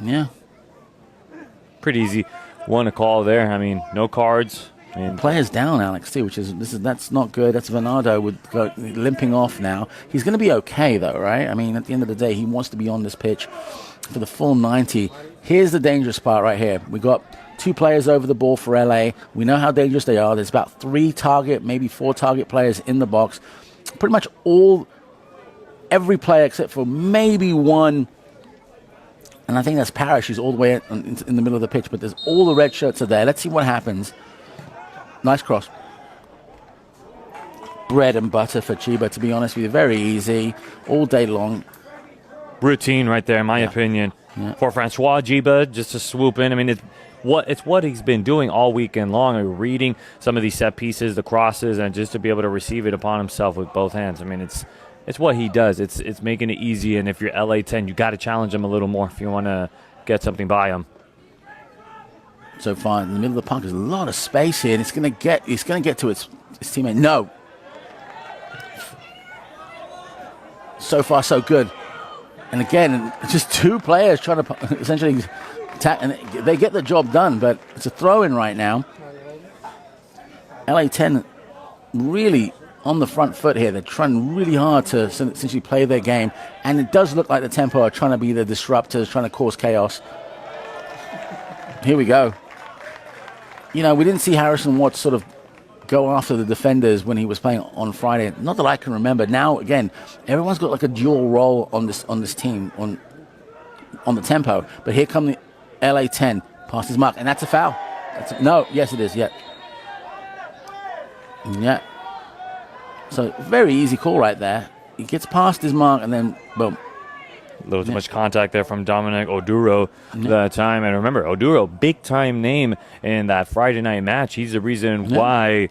Yeah. Pretty easy one to call there. I mean, no cards. Players down, Alex, too, that's not good. That's Bernardo limping off now. He's going to be okay, though, right? I mean, at the end of the day, he wants to be on this pitch for the full 90. Here's the dangerous part right here. We got 2 players over the ball for LA. We know how dangerous they are. There's about 3 target, maybe 4 target players in the box. Pretty much every player except for maybe one. And I think that's Parrish, who's all the way in the middle of the pitch. But all the red shirts are there. Let's see what happens. Nice cross. Bread and butter for Chiba, to be honest with you. Very easy, all day long. Routine right there, in my opinion. Yeah. For Francois Chiba, just to swoop in. I mean, it's what he's been doing all weekend long, reading some of these set pieces, the crosses, and just to be able to receive it upon himself with both hands. I mean, it's what he does. It's making it easy, and if you're LA10, you got to challenge him a little more if you want to get something by him. So far in the middle of the park, there's a lot of space here, and it's going to get to its teammate. No. So far, so good. And again, just 2 players trying to essentially attack, and they get the job done, but it's a throw-in right now. LA10 really on the front foot here. They're trying really hard to essentially play their game, and it does look like the Tempo are trying to be the disruptors, trying to cause chaos. Here we go. We didn't see Harrison Watts sort of go after the defenders when he was playing on Friday. Not that I can remember. Now, again, everyone's got like a dual role on this team, on the Tempo. But here come the LA10, past his mark, and that's a foul. Yes, it is, yeah. Yeah. So, very easy call right there. He gets past his mark, and then, boom. A little too much contact there from Dominic Oduro that time. And remember, Oduro, big-time name in that Friday night match. He's the reason why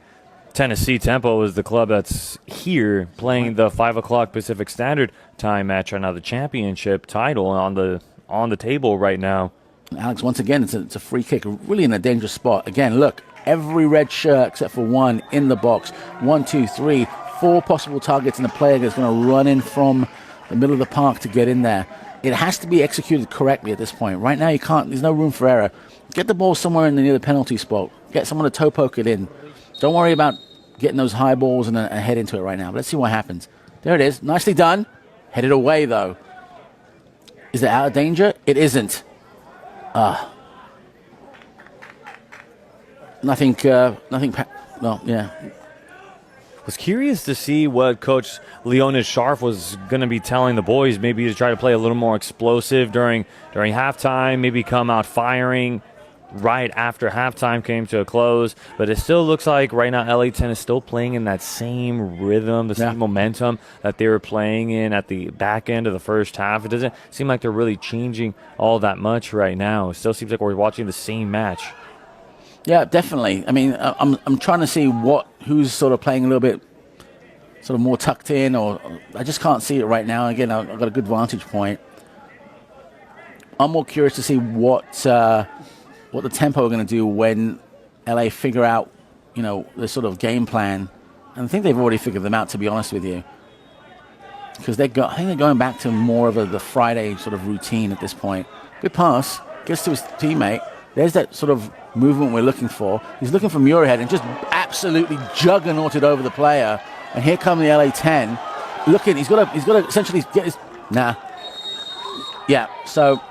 Tennessee Tempo is the club that's here playing the 5 o'clock Pacific Standard Time match right now, the championship title on the table right now. Alex, once again, it's a free kick, really in a dangerous spot. Again, look, every red shirt except for one in the box. 1, 2, 3, 4 possible targets, and the player is going to run in from the middle of the park to get in there. It has to be executed correctly at this point. Right now, you can't. There's no room for error. Get the ball somewhere near the penalty spot. Get someone to toe poke it in. Don't worry about getting those high balls and head into it right now. But let's see what happens. There it is. Nicely done. Headed away, though. Is it out of danger? It isn't. Nothing. No, yeah. Was curious to see what Coach Leonis Scharf was going to be telling the boys, maybe to try to play a little more explosive during halftime, maybe come out firing right after halftime came to a close. But it still looks like right now LA10 is still playing in that same rhythm, the same momentum that they were playing in at the back end of the first half. It doesn't seem like they're really changing all that much right now. It still seems like we're watching the same match. Yeah, definitely. I mean, I'm trying to see who's sort of playing a little bit sort of more tucked in, or I just can't see it right now. Again, I've got a good vantage point. I'm more curious to see what the Tempo are going to do when LA figure out, the sort of game plan. And I think they've already figured them out, to be honest with you, because I think they're going back to more of the Friday sort of routine at this point. Good pass, gets to his teammate. There's that sort of movement we're looking for. He's looking for Muirhead and just absolutely juggernauted over the player. And here come the LA10. Looking, he's got to essentially get his... Yeah, so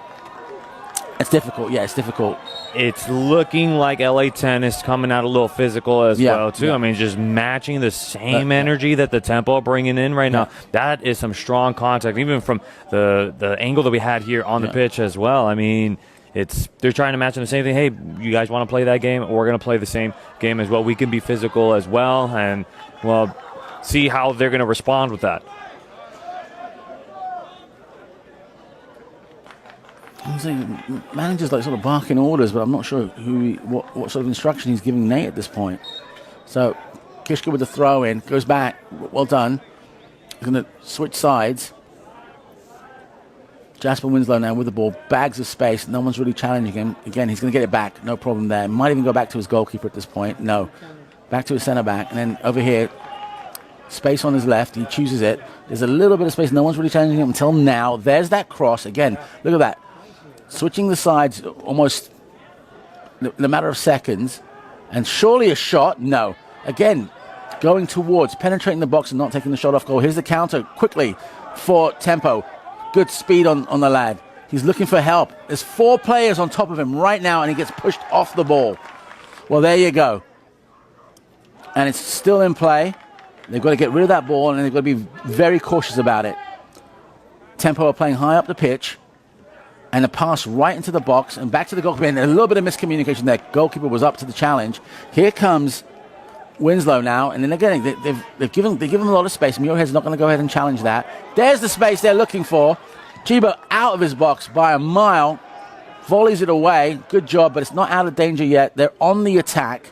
it's difficult. Yeah, it's difficult. It's looking like LA10 is coming out a little physical as well, too. Yeah. I mean, just matching the same energy that the Tempo are bringing in right now. That is some strong contact, even from the angle that we had here on the pitch as well. I mean... They're trying to match on the same thing. Hey, you guys want to play that game? We're going to play the same game as well. We can be physical as well, and see how they're going to respond with that. I'm saying manager's sort of barking orders, but I'm not sure what sort of instruction he's giving Nate at this point. So Kishka with the throw in, goes back. Well done. He's going to switch sides. Jasper Winslow now with the ball, bags of space. No one's really challenging him. Again, he's going to get it back. No problem there. Might even go back to his goalkeeper at this point. No. Back to his center back. And then over here, space on his left. He chooses it. There's a little bit of space. No one's really challenging him until now. There's that cross. Again, look at that. Switching the sides almost in a matter of seconds. And surely a shot. No. Again, going towards, penetrating the box and not taking the shot off goal. Here's the counter quickly for Tempo. Good speed on the lad. He's looking for help. There's 4 players on top of him right now, and he gets pushed off the ball. Well, there you go. And it's still in play. They've got to get rid of that ball, and they've got to be very cautious about it. Tempo are playing high up the pitch, and the pass right into the box and back to the goalkeeper. And a little bit of miscommunication there. Goalkeeper was up to the challenge. Here comes Winslow now, and then again, they've given him a lot of space. Muirhead's not going to go ahead and challenge that. There's the space they're looking for. Chiba out of his box by a mile, volleys it away. Good job, but it's not out of danger yet. They're on the attack.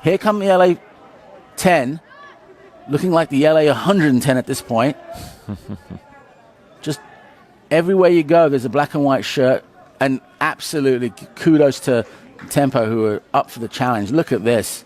Here come the LA 10, looking like the LA 110 at this point. Just everywhere you go, there's a black and white shirt, and absolutely kudos to Tempo, who are up for the challenge. Look at this.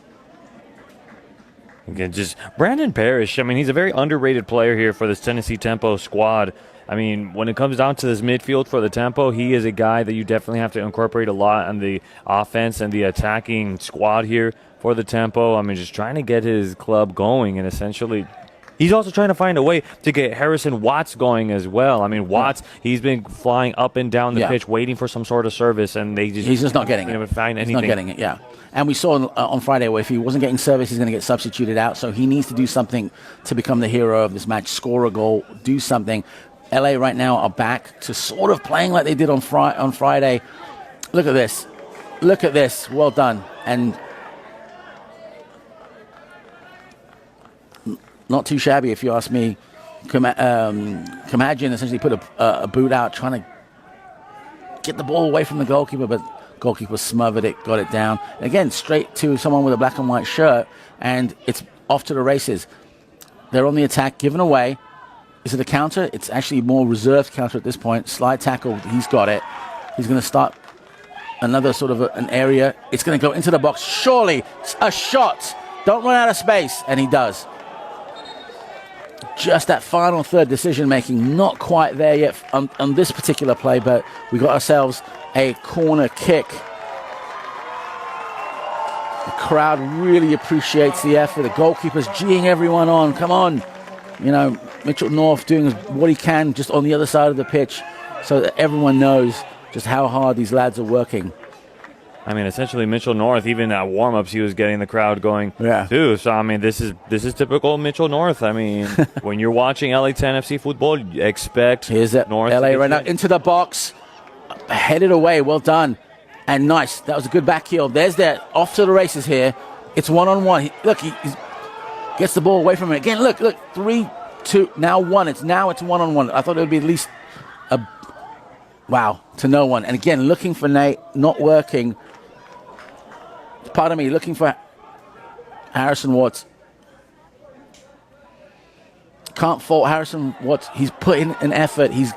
Again, just Brandon Parrish. I mean, he's a very underrated player here for this Tennessee Tempo squad. I mean, when it comes down to this midfield for the Tempo, he is a guy that you definitely have to incorporate a lot on the offense and the attacking squad here for the Tempo. I mean, just trying to get his club going, and essentially he's also trying to find a way to get Harrison Watts going as well. I mean, Watts, he's been flying up and down the pitch waiting for some sort of service, and he's just not getting it. He's not getting it, yeah. And we saw on Friday where if he wasn't getting service, he's going to get substituted out. So he needs to do something to become the hero of this match, score a goal, do something. LA right now are back to sort of playing like they did on Friday. Look at this. Look at this. Well done. And not too shabby, if you ask me. Kamadian essentially put a boot out, trying to get the ball away from the goalkeeper, but goalkeeper smothered it, got it down. Again, straight to someone with a black and white shirt, and it's off to the races. They're on the attack, given away. Is it a counter? It's actually more reserved counter at this point. Slide tackle, he's got it. He's going to start another sort of an area. It's going to go into the box. Surely a shot. Don't run out of space. And he does. Just that final third decision making, not quite there yet on this particular play, but we got ourselves a corner kick. The crowd really appreciates the effort. The goalkeeper's geeing everyone on. Come on. You know, Mitchell North doing what he can just on the other side of the pitch so that everyone knows just how hard these lads are working. I mean, essentially, Mitchell North, even at warm-ups, he was getting the crowd going, too. So, I mean, this is typical Mitchell North. I mean, when you're watching LA 10 FC football, you expect North. LA right now into the box, headed away. Well done. And nice. That was a good back heel. There's that. Off to the races here. It's one-on-one. Look, he gets the ball away from him. Again, look. 3-2, now 1. It's one-on-one. I thought it would be at least to no one. And again, looking for Nate, not working. Pardon me, looking for Harrison Watts. Can't fault Harrison Watts. He's put in an effort. He's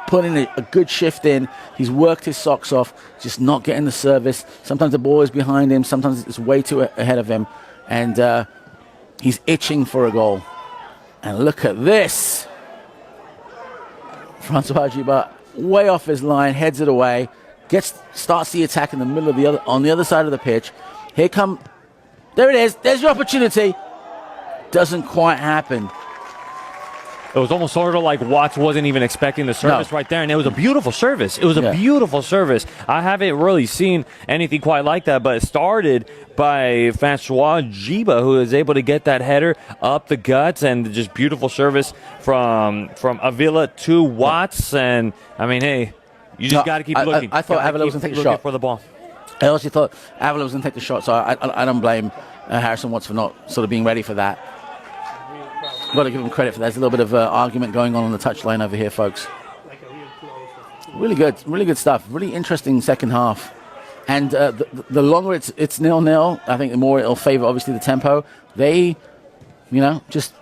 put in a good shift in. He's worked his socks off, just not getting the service. Sometimes the ball is behind him. Sometimes it's way too ahead of him. And he's itching for a goal. And look at this. Francois Giba way off his line, heads it away, starts the attack in the middle of on the other side of the pitch. There it is. There's your opportunity. Doesn't quite happen. It was almost sort of like Watts wasn't even expecting the service right there, and it was a beautiful service. It was a beautiful service. I haven't really seen anything quite like that, but it started by Francois Giba, who was able to get that header up the guts, and just beautiful service from Avila to Watts. And, I mean, hey, you just got to keep looking. I thought Avila was going to take the shot for the ball. I also thought Avila was going to take the shot, so I don't blame Harrison Watts for not sort of being ready for that. Got to give him credit for that. There's a little bit of argument going on the touchline over here, folks. Really good stuff. Really interesting second half. And the longer it's 0-0, I think the more it'll favor, obviously, the tempo. They, just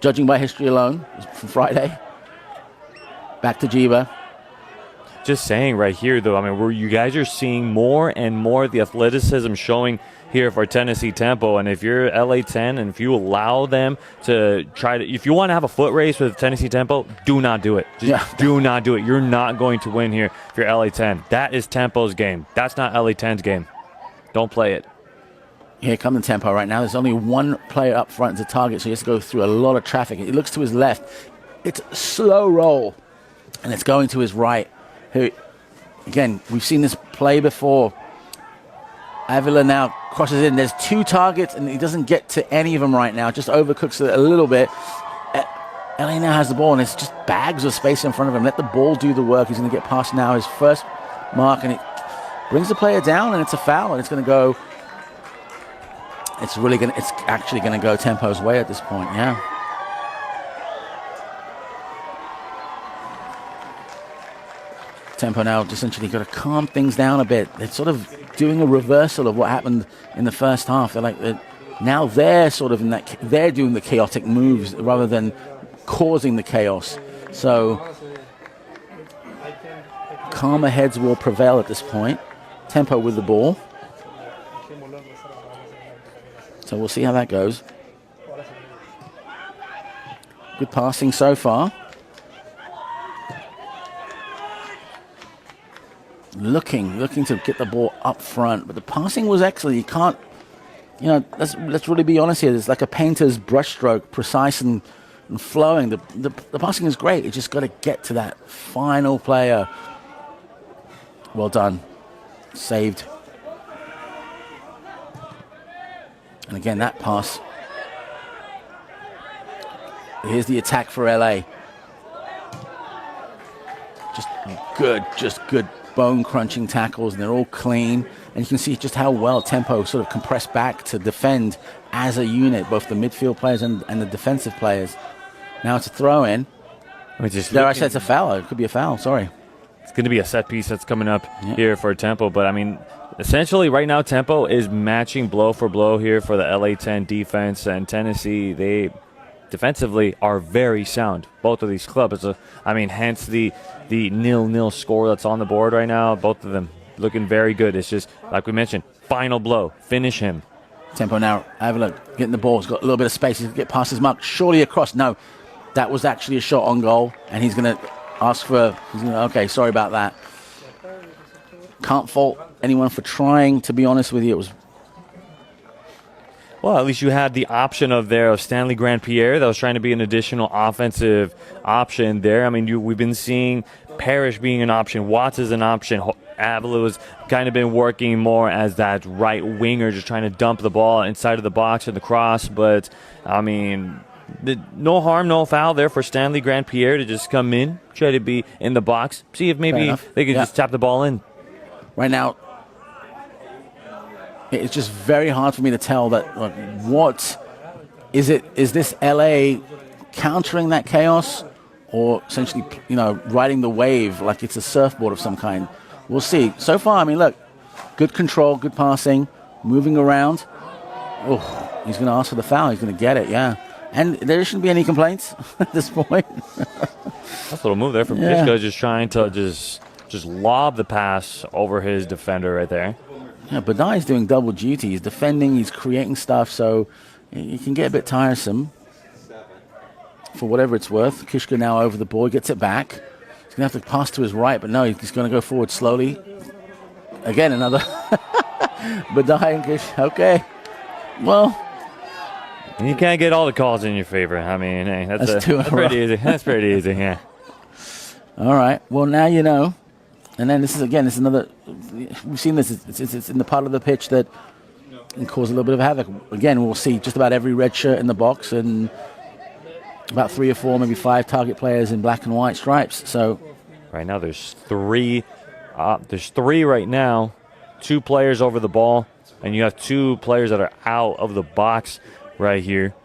judging by history alone from Friday. Back to Jiba. Just saying right here, though, I mean, you guys are seeing more and more the athleticism showing here for Tennessee Tempo. And if you're LA10 and if you allow them to if you want to have a foot race with Tennessee Tempo, do not do it. Do not do it. You're not going to win here if you're LA10. That is Tempo's game. That's not LA10's game. Don't play it. Here come the Tempo right now. There's only one player up front as a target, so he has to go through a lot of traffic. He looks to his left. It's a slow roll, and it's going to his right. Who, again, we've seen this play before. Avila now crosses in. There's two targets, and he doesn't get to any of them right now. Just overcooks it a little bit. LA now has the ball, and it's just bags of space in front of him. Let the ball do the work. He's going to get past now his first mark, and it brings the player down, and it's a foul, and it's going to go. It's actually going to go Tempo's way at this point. Yeah. Tempo now essentially got to calm things down a bit. They're sort of doing a reversal of what happened in the first half. Now they're sort of they're doing the chaotic moves rather than causing the chaos. So calmer heads will prevail at this point. Tempo with the ball. So we'll see how that goes. Good passing so far. Looking to get the ball up front, but the passing was excellent. You can't, let's really be honest here. It's like a painter's brushstroke, precise and flowing. The passing is great. You just got to get to that final player. Well done, saved. And again, that pass. Here's the attack for LA. Just good. Bone-crunching tackles, and they're all clean. And you can see just how well Tempo sort of compressed back to defend as a unit, both the midfield players and the defensive players. Now it's a throw-in. I said it's a foul. It could be a foul. Sorry. It's going to be a set piece that's coming up here for Tempo. But, I mean, essentially right now Tempo is matching blow for blow here for the LA10 defense. And Tennessee, they defensively are very sound, both of these clubs. Hence the 0-0 score that's on the board right now. Both of them looking very good. It's just, like we mentioned, final blow. Finish him. Tempo now. Avila getting the ball. He's got a little bit of space. He's going to get past his mark. Surely across. No, that was actually a shot on goal. And he's going to ask for... okay, sorry about that. Can't fault anyone for trying, to be honest with you. It was... Well, at least you had the option of Stanley Grandpierre that was trying to be an additional offensive option there. I mean, we've been seeing Parrish being an option, Watts is an option. Avila has kind of been working more as that right winger, just trying to dump the ball inside of the box and the cross. But, I mean, no harm, no foul there for Stanley Grandpierre to just come in, try to be in the box, see if maybe they could just tap the ball in. Right now, it's just very hard for me to tell that. What is it? Is this LA countering that chaos, or essentially, riding the wave like it's a surfboard of some kind? We'll see. So far, I mean, look, good control, good passing, moving around. Oh, he's going to ask for the foul. He's going to get it. Yeah, and there shouldn't be any complaints at this point. That's a little move there from Pishko, just trying to just lob the pass over his defender right there. Yeah, Badai's doing double duty. He's defending, he's creating stuff, so he can get a bit tiresome for whatever it's worth. Kishka now over the ball, gets it back. He's going to have to pass to his right, but no, he's going to go forward slowly. Again, another Badai and Kishka. Okay, well. You can't get all the calls in your favor. I mean, hey, that's pretty easy. That's pretty easy, yeah. All right, well, now you know. And then this is another, we've seen this, it's in the part of the pitch that can cause a little bit of havoc. Again, we'll see just about every red shirt in the box and about 3 or 4, maybe 5 target players in black and white stripes. So right now there's 3 right now, 2 players over the ball, and you have 2 players that are out of the box right here.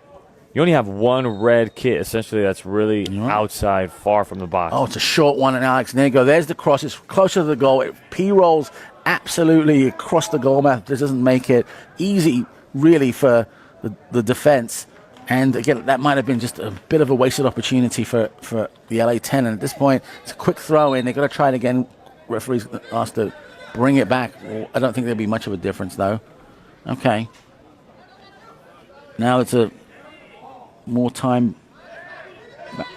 You only have 1 red kit, essentially, that's really outside, far from the box. Oh, it's a short one, and Alex, there you go. There's the cross. It's closer to the goal. It P-rolls absolutely across the goal map. This doesn't make it easy, really, for the defense. And again, that might have been just a bit of a wasted opportunity for the LA 10. And at this point, it's a quick throw in. They've got to try it again. Referees asked to bring it back. I don't think there'll be much of a difference, though. Okay. Now it's a more time.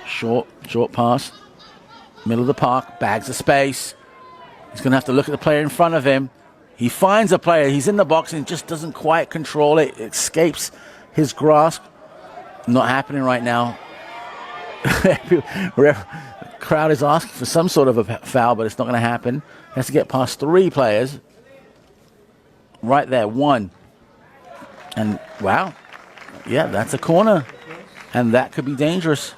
Short pass. Middle of the park. Bags of space. He's going to have to look at the player in front of him. He finds a player. He's in the box and just doesn't quite control it. It escapes his grasp. Not happening right now. The crowd is asking for some sort of a foul, but it's not going to happen. He has to get past 3 players. Right there, 1. And, wow. Yeah, that's a corner. And that could be dangerous.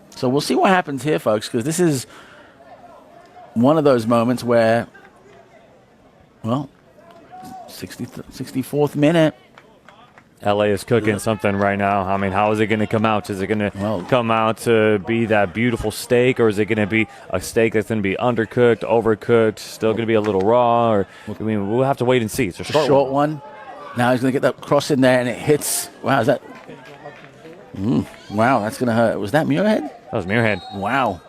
So we'll see what happens here, folks, because this is one of those moments where, well, 64th minute. LA is cooking something right now. I mean, how is it going to come out? Is it going to come out to be that beautiful steak, or is it going to be a steak that's going to be undercooked, overcooked, still going to be a little raw? Or I mean, we'll have to wait and see. It's a short one. Now he's going to get that cross in there, and it hits. Wow, is that? Wow, that's going to hurt. Was that Muirhead? That was Muirhead. Wow.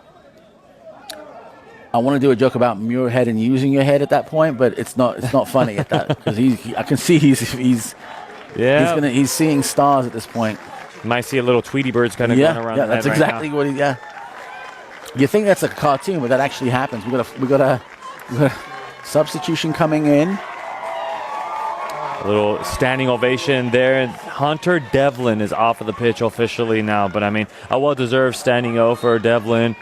I want to do a joke about Muirhead and using your head at that point, but it's not funny at that, because I can see he's seeing stars at this point. You might see a little Tweety birds kind of going around. Yeah, that's exactly what he. Yeah. You think that's a cartoon, but that actually happens. We got a substitution coming in. A little standing ovation there. And Hunter Devlin is off of the pitch officially now, but I mean, a well-deserved standing O for Devlin.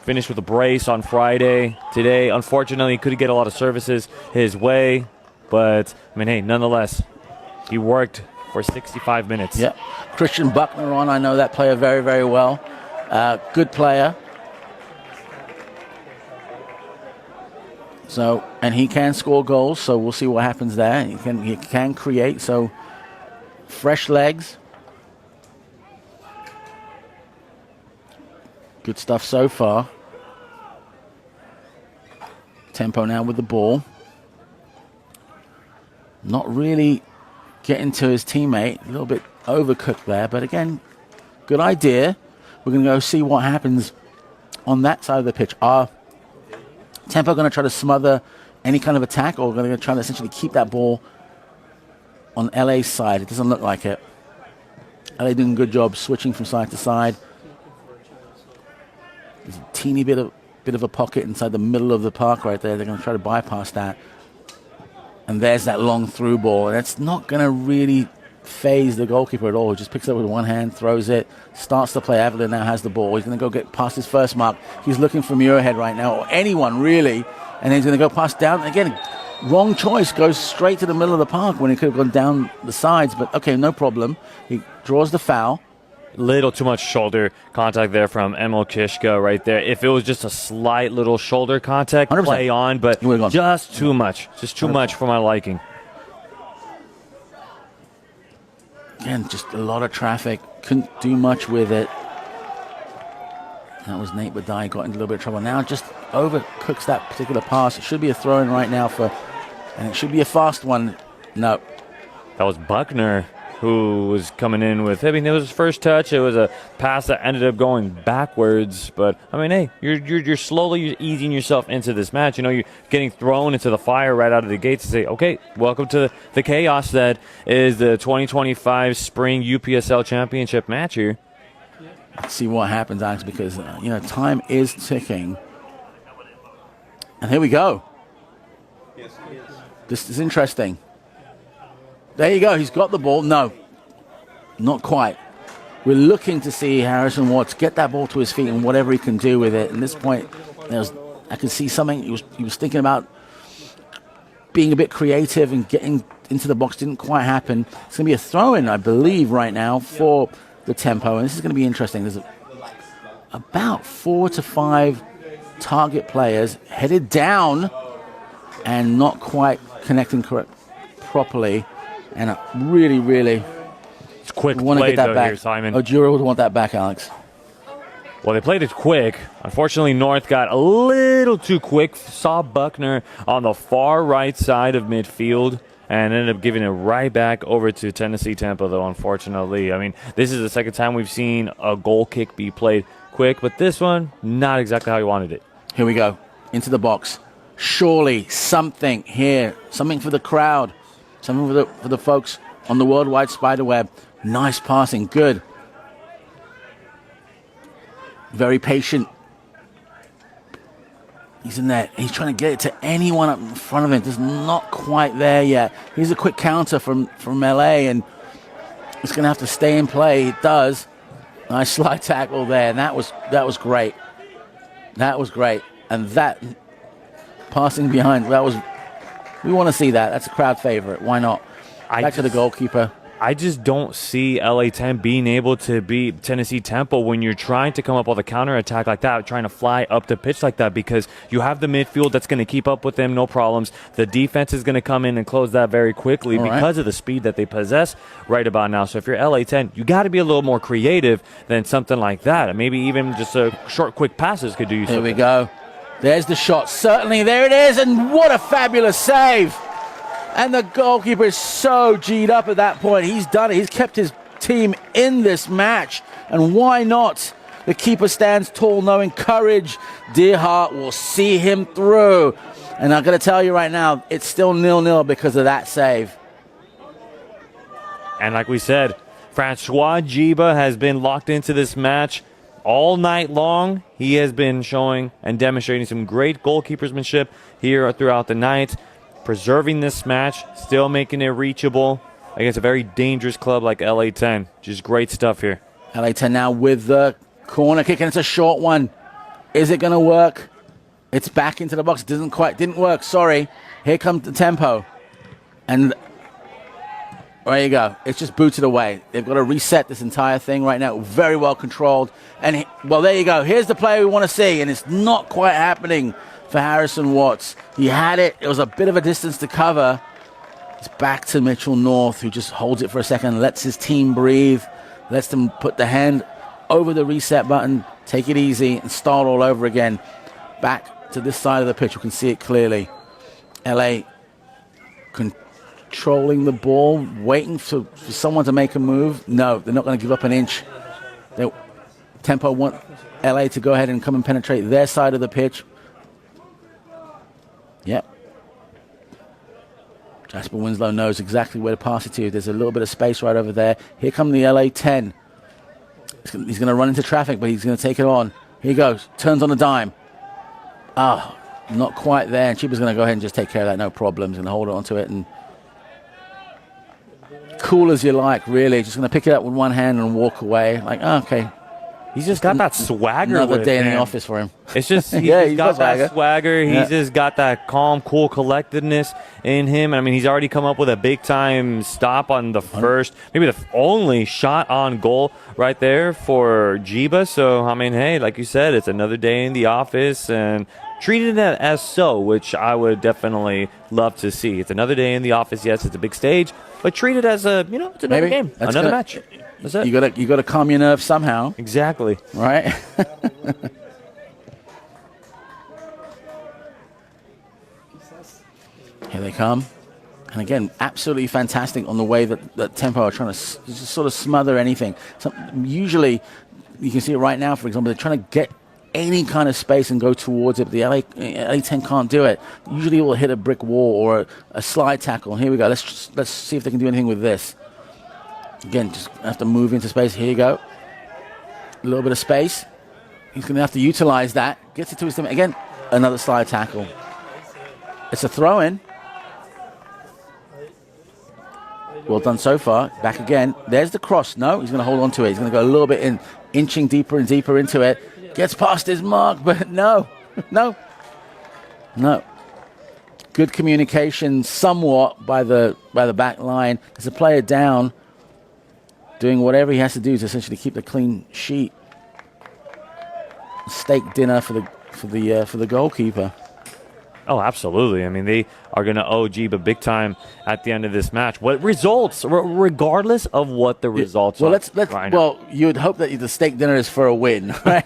Finished with a brace on Friday. Today, unfortunately, couldn't get a lot of services his way, but I mean, hey, nonetheless, he worked for 65 minutes. Yeah. Christian Buckner on. I know that player very, very well. Good player. So, and he can score goals, so we'll see what happens there. He can create, so fresh legs. Good stuff so far. Tempo now with the ball. Not really getting to his teammate. A little bit overcooked there, but again, good idea. We're going to go see what happens on that side of the pitch. Are Tempo going to try to smother any kind of attack, or going to try to essentially keep that ball on LA's side? It doesn't look like it. LA doing a good job switching from side to side. There's a teeny bit of a pocket inside the middle of the park right there. They're going to try to bypass that. And there's that long through ball. And it's not going to really phase the goalkeeper at all. He just picks it up with one hand, throws it, starts to play. Avalon now has the ball. He's going to go get past his first mark. He's looking for Muirhead right now, or anyone really. And then he's going to go past down. Again, wrong choice. Goes straight to the middle of the park when he could have gone down the sides. But okay, no problem. He draws the foul. Little too much shoulder contact there from Emil Kishka right there. If it was just a slight little shoulder contact, 100%. Play on, but just too much. Just too 100%. Much for my liking. Again, just a lot of traffic. Couldn't do much with it. That was Nate Badai, got into a little bit of trouble. Now just overcooks that particular pass. It should be a throw-in right now and it should be a fast one. No. That was Buckner who was coming in with, I mean, it was his first touch. It was a pass that ended up going backwards. But, I mean, hey, you're slowly easing yourself into this match. You know, you're getting thrown into the fire right out of the gates to say, okay, welcome to the chaos that is the 2025 Spring UPSL Championship match here. Let's see what happens, Alex, because, time is ticking. And here we go. This is interesting. There you go. He's got the ball. No, not quite. We're looking to see Harrison Watts get that ball to his feet and whatever he can do with it. At this point, I can see something. He was thinking about being a bit creative and getting into the box. Didn't quite happen. It's going to be a throw-in, I believe, right now for the Tempo. And this is going to be interesting. There's about 4 to 5 target players headed down and not quite connecting properly. And I really it's quick want to get that back. Here, Simon. Ojura would want that back, Alex. Well, they played it quick. Unfortunately, North got a little too quick. Saw Buckner on the far right side of midfield and ended up giving it right back over to Tennessee Temple, though, unfortunately. I mean, this is the second time we've seen a goal kick be played quick, but this one, not exactly how he wanted it. Here we go. Into the box. Surely something here. Something for the crowd. Something for the folks on the worldwide spiderweb. Nice passing. Good. Very patient. He's in there. He's trying to get it to anyone up in front of him. Just not quite there yet. Here's a quick counter from LA, and it's going to have to stay in play. It does. Nice slide tackle there. And that was great. That was great. And that passing behind, we want to see that. That's a crowd favorite. Why not? Back to the goalkeeper. I just don't see LA 10 being able to beat Tennessee Temple when you're trying to come up with a counterattack like that, trying to fly up the pitch like that, because you have the midfield that's going to keep up with them, no problems. The defense is going to come in and close that very quickly because of the speed that they possess right about now. So if you're LA 10, you got to be a little more creative than something like that. And maybe even just a short, quick passes could do you something. Here we go. There's the shot. Certainly, there it is, and what a fabulous save. And the goalkeeper is so G'd up at that point. He's done it. He's kept his team in this match. And why not? The keeper stands tall, knowing courage. Deerhart will see him through. And I'm going to tell you right now, it's still 0-0 because of that save. And like we said, Francois Jiba has been locked into this match all night long. He has been showing and demonstrating some great goalkeepersmanship here throughout the night. Preserving this match, still making it reachable against a very dangerous club like LA 10. Just great stuff here. LA 10 now with the corner kick, and it's a short one. Is it going to work? It's back into the box. It didn't work. Sorry. Here comes the tempo. And there you go. It's just booted away. They've got to reset this entire thing right now. Very well controlled. And, well, there you go. Here's the player we want to see, and it's not quite happening for Harrison Watts. He had it. It was a bit of a distance to cover. It's back to Mitchell North, who just holds it for a second, lets his team breathe, lets them put the hand over the reset button, take it easy, and start all over again. Back to this side of the pitch. You can see it clearly. LA controlling the ball, waiting for someone to make a move. No, they're not going to give up an inch. Tempo want LA to go ahead and come and penetrate their side of the pitch. Yep. Jasper Winslow knows exactly where to pass it to. There's a little bit of space right over there. Here come the LA 10. He's going to run into traffic, but he's going to take it on. Here he goes. Turns on a dime. Oh, not quite there. And Chiba's going to go ahead and just take care of that. No problems. And hold on to it. And cool as you like, really. Just going to pick it up with one hand and walk away. Like, oh, okay. He's just got that swagger. Another day in the office for him. It's just he's got that swagger. He's just got that calm, cool collectedness in him. I mean, he's already come up with a big-time stop on the first, maybe the only shot on goal right there for Jiba. So, I mean, hey, like you said, it's another day in the office, and treated it as so, which I would definitely love to see. It's another day in the office. Yes, it's a big stage, but treat it as a, it's another game, another match. That's it. You got to calm your nerves somehow. Exactly. Right? Here they come. And again, absolutely fantastic on the way that Tempo are trying to just sort of smother anything. Usually, you can see it right now, for example, they're trying to get any kind of space and go towards it, but the LA 10 can't do it. Usually it will hit a brick wall or a slide tackle. Here we go. Let's see if they can do anything with this. Again, just have to move into space. Here you go. A little bit of space. He's going to have to utilize that. Gets it to his team. Again, another slide tackle. It's a throw-in. Well done so far. Back again. There's the cross. No, he's going to hold on to it. He's going to go a little bit in, inching deeper and deeper into it. Gets past his mark, but no. Good communication somewhat by the back line. There's a player down, doing whatever he has to do to essentially keep the clean sheet. Steak dinner for the goalkeeper. Oh, absolutely. I mean, they are going to owe Jiba big time at the end of this match. What results, regardless of what the results are. Let's right now. well, you would hope that the steak dinner is for a win, right?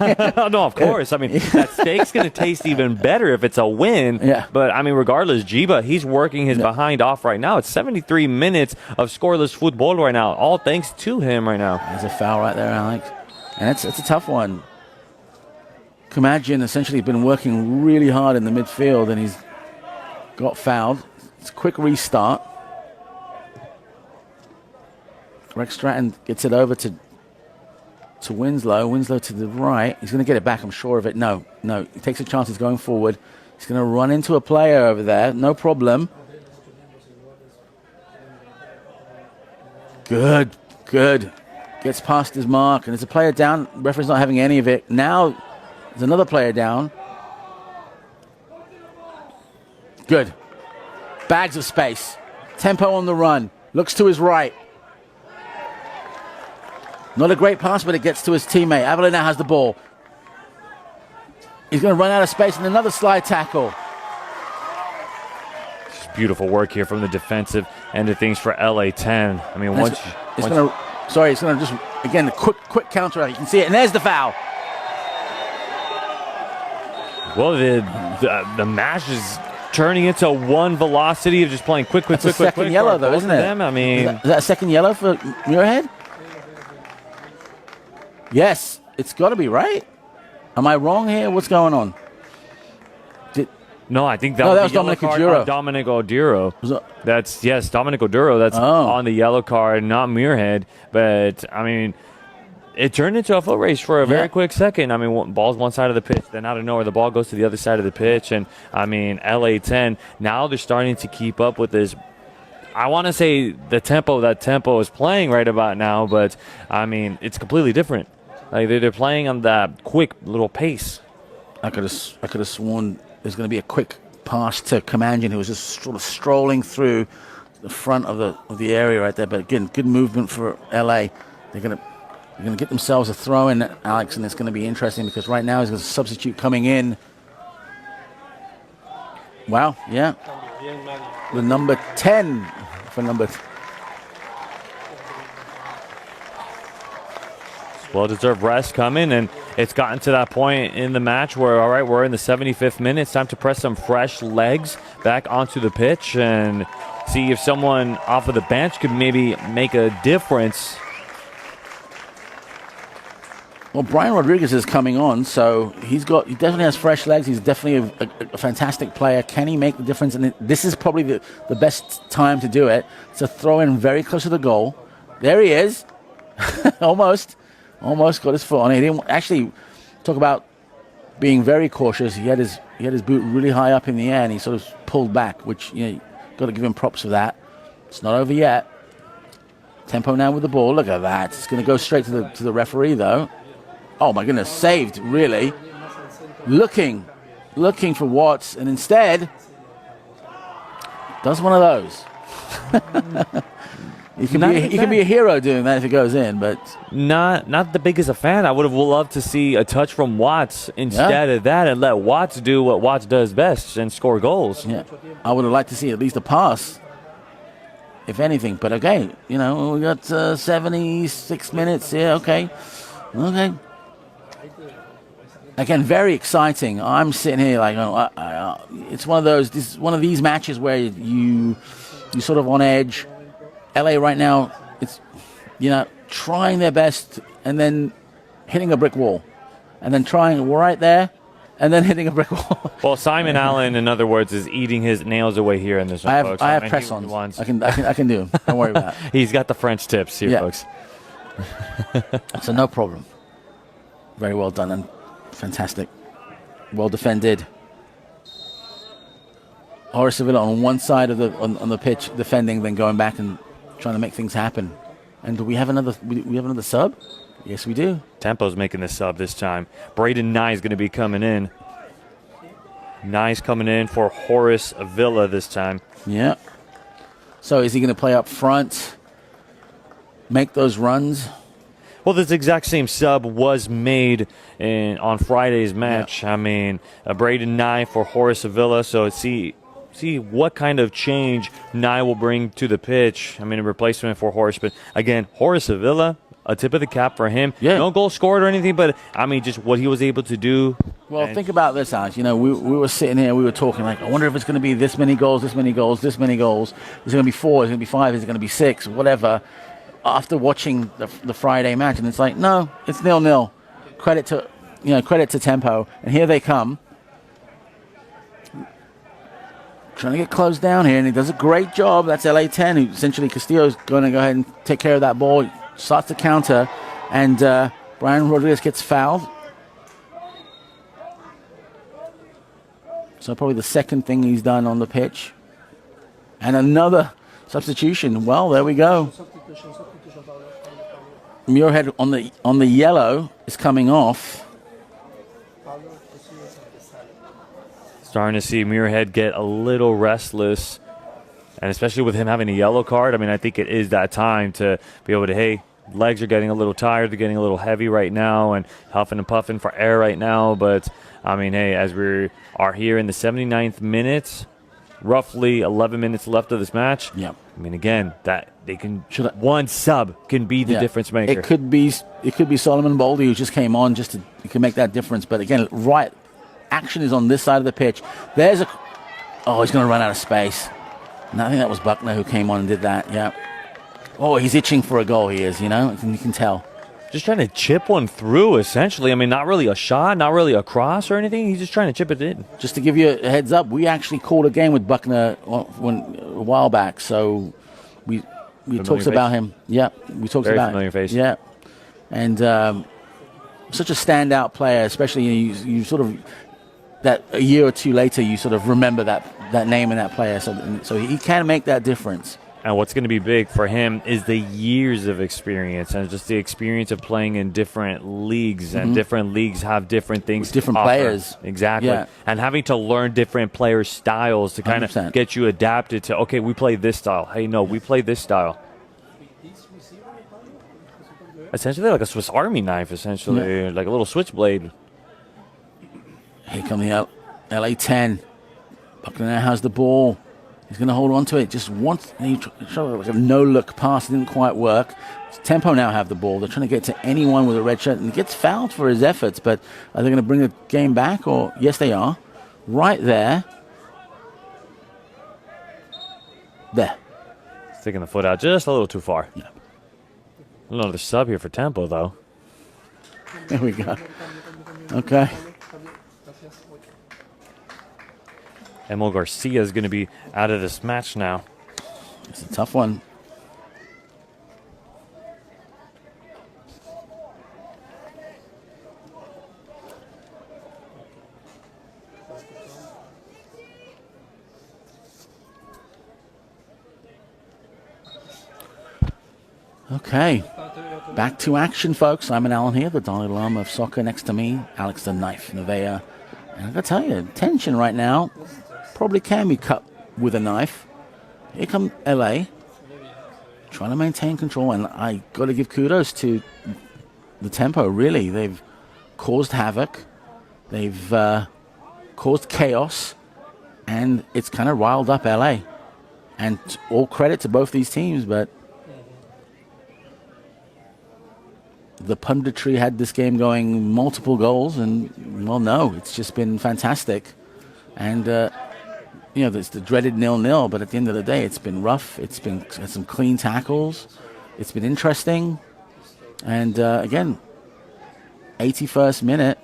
No, of course. I mean, that steak's going to taste even better if it's a win. Yeah. But, I mean, regardless, Jiba, he's working his behind off right now. It's 73 minutes of scoreless football right now, all thanks to him right now. There's a foul right there, Alex. And it's a tough one. Kumajin essentially has been working really hard in the midfield, and he's got fouled. It's a quick restart. Rex Stratton gets it over to Winslow. Winslow to the right. He's going to get it back, I'm sure of it. No. He takes a chance. He's going forward. He's going to run into a player over there. No problem. Good. Gets past his mark, and there's a player down. Referee's not having any of it. Now there's another player down. Good. Bags of space. Tempo on the run. Looks to his right. Not a great pass, but it gets to his teammate. Avila now has the ball. He's going to run out of space, and another slide tackle. Just beautiful work here from the defensive end of things for LA-10. I mean, it's going to just, again, a quick counter. You can see it, and there's the foul. Well, the match is turning into one velocity of just playing quick. That's a second yellow, though, isn't it? I mean, is that a second yellow for Muirhead? Yes, it's got to be, right? Am I wrong here? What's going on? No, I think that was Dominic Oduro. Dominic Oduro. That's Dominic Oduro. That's on the yellow card, not Muirhead. But I mean, it turned into a foot race for a very quick second. I mean, ball's one side of the pitch, then out of nowhere the ball goes to the other side of the pitch, and I mean, LA-10 now they're starting to keep up with this. I want to say the tempo is playing right about now, but I mean, it's completely different. Like they're playing on that quick little pace. I could have sworn there's going to be a quick pass to Comangian, who was just sort of strolling through the front of the area right there. But again, good movement for LA. They're going to get themselves a throw in, Alex, and it's going to be interesting because right now he's got a substitute coming in. Wow, yeah, the number 10 for number. Well-deserved rest coming, and it's gotten to that point in the match where, all right, we're in the 75th minute. It's time to press some fresh legs back onto the pitch and see if someone off of the bench could maybe make a difference. Well, Brian Rodriguez is coming on, so he definitely has fresh legs. He's definitely a fantastic player. Can he make the difference? And this is probably the best time to do it. It's a throw in very close to the goal. There he is. Almost got his foot on it. He didn't actually talk about being very cautious. He had his boot really high up in the air, and he sort of pulled back, which you got to give him props for that. It's not over yet. Tempo now with the ball. Look at that. It's going to go straight to the referee though. Oh my goodness, saved really. Looking for Watts, and instead does one of those. He can be a hero doing that if it goes in, but not the biggest of fan. I would have loved to see a touch from Watts instead of that, and let Watts do what Watts does best and score goals. Yeah, I would have liked to see at least a pass, if anything. But okay, we got 76 minutes. Yeah, okay. Again, very exciting. I'm sitting here like, it's one of those. This is one of these matches where you sort of on edge. LA right now, it's trying their best and then hitting a brick wall, and then trying right there, and then hitting a brick wall. Well, Simon Allen, in other words, is eating his nails away here in this one, folks. I have press-ons. I can do them. Don't worry about that. He's got the French tips here, folks. So no problem. Very well done and fantastic. Well defended. Horace Sevilla on one side of on the pitch defending, then going back and trying to make things happen. And do we have another sub? Yes, we do. Tempo's making the sub this time. Braden Nye is going to be coming in. Nye's coming in for Horace Villa this time. Yeah. So is he going to play up front, make those runs? Well, this exact same sub was made on Friday's match. I mean, a Braden Nye for Horace Avila. So see what kind of change Nye will bring to the pitch. I mean, a replacement for Horace. But again, Horace Avila, a tip of the cap for him. Yeah. No goal scored or anything, but I mean, just what he was able to do. Well, think about this, Alex. You know, we were sitting here, we were talking like, I wonder if it's going to be this many goals, this many goals, this many goals. Is it going to be 4? Is it going to be 5? Is it going to be 6? Whatever. After watching the Friday match, and it's like, no, it's 0-0. Credit to Tempo, and here they come, trying to get closed down here, and he does a great job. That's LA10, who essentially Castillo's going to go ahead and take care of that ball. Starts to counter, and Brian Rodriguez gets fouled. So probably the second thing he's done on the pitch, and another substitution. Well, there we go. Muirhead on the yellow is coming off. Starting to see Muirhead get a little restless, and especially with him having a yellow card, I mean, I think it is that time to be able to, hey, legs are getting a little tired, they're getting a little heavy right now, and huffing and puffing for air right now. But, I mean, hey, as we are here in the 79th minute, roughly 11 minutes left of this match. Yep. I mean, again, that they can one sub can be the difference maker. It could be Solomon Boldy, who just came on just to can make that difference. But again, right, action is on this side of the pitch. There's he's going to run out of space. And I think that was Buckner who came on and did that. Yeah. Oh, he's itching for a goal. He is. You can tell. Just trying to chip one through, essentially. I mean, not really a shot, not really a cross or anything. He's just trying to chip it in. Just to give you a heads up, we actually called a game with Buckner a while back, so we talked about him. Yeah, we talked Very about familiar face. Yeah, and such a standout player, especially you sort of that a year or two later you sort of remember that name and that player. So he can make that difference. And what's going to be big for him is the years of experience and just the experience of playing in different leagues. And different leagues have different things. With different to offer. players. Exactly. Yeah. And having to learn different player styles to kind 100%. of get you adapted to, okay, we play this style. Hey, no, we play this style. Essentially like a Swiss Army knife, essentially. Like a little switchblade. Here come the LA10. Buckner now has the ball. He's going to hold on to it just once. He tried like a no-look pass. It didn't quite work. Tempo now have the ball. They're trying to get to anyone with a red shirt. And he gets fouled for his efforts, but are they going to bring the game back? Or yes, they are. Right there. There. Sticking the foot out just a little too far. Yeah. Another sub here for Tempo, though. There we go. Okay. Emil Garcia is going to be out of this match now. It's a tough one. Okay. Back to action, folks. Simon Allen here, the Dalai Lama of soccer. Next to me, Alex the Knife Nevaeh. And I got to tell you, tension right now probably can be cut with a knife. Here come LA, trying to maintain control, and I got to give kudos to the Tempo. Really, they've caused havoc, they've caused chaos, and it's kind of riled up LA. And all credit to both these teams, but the punditry had this game going multiple goals, and well, no, it's just been fantastic. And there's the dreaded 0-0, but at the end of the day, it's been rough. It's been some clean tackles. It's been interesting. And again, 81st minute.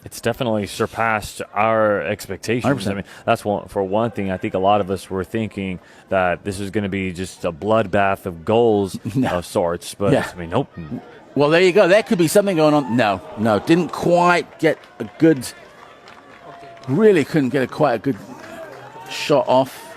It's definitely surpassed our expectations. 100%. I mean, that's for one thing. I think a lot of us were thinking that this was going to be just a bloodbath of goals of sorts. But, I mean, nope. Well, there you go. There could be something going on. No. Didn't quite get a good... Really couldn't get quite a good shot off.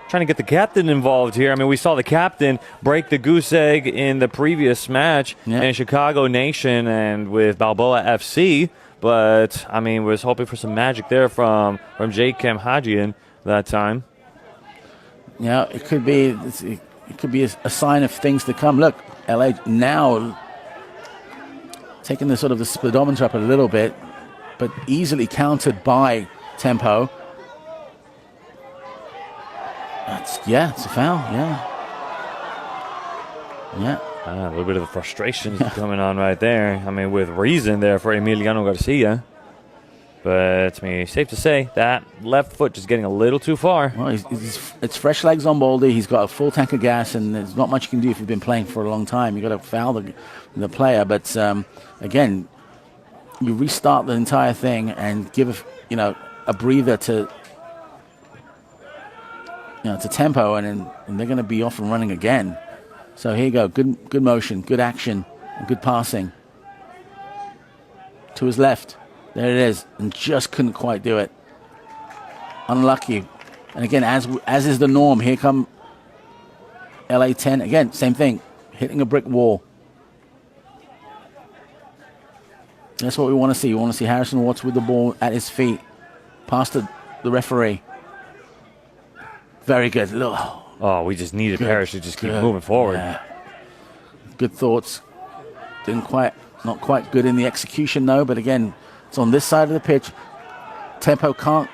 Trying to get the captain involved here. I mean, we saw the captain break the goose egg in the previous match in Chicago Nation and with Balboa FC. But, I mean, was hoping for some magic there from Jake Kamhajian that time. Yeah, it could be. it could be a sign of things to come. Look, LA now taking the sort of the speedometer up a little bit, but easily countered by Tempo. It's a foul, yeah. A little bit of the frustration coming on right there. I mean, with reason there for Emiliano Garcia. But, I mean, safe to say that left foot just getting a little too far. Well, it's fresh legs on Baldy. He's got a full tank of gas, and there's not much you can do if you've been playing for a long time. You've got to foul the player. But, again, you restart the entire thing and give, a breather to Tempo, and they're going to be off and running again. So here you go. Good motion, good action, and good passing. To his left. There it is. And just couldn't quite do it. Unlucky. And again, as is the norm, here come LA 10. Again, same thing. Hitting a brick wall. That's what we want to see. We want to see Harrison Watts with the ball at his feet. Past the referee. Very good. Oh, we just needed Parrish to just keep moving forward. Yeah. Good thoughts. Not quite good in the execution though, but again, it's on this side of the pitch. Tempo can't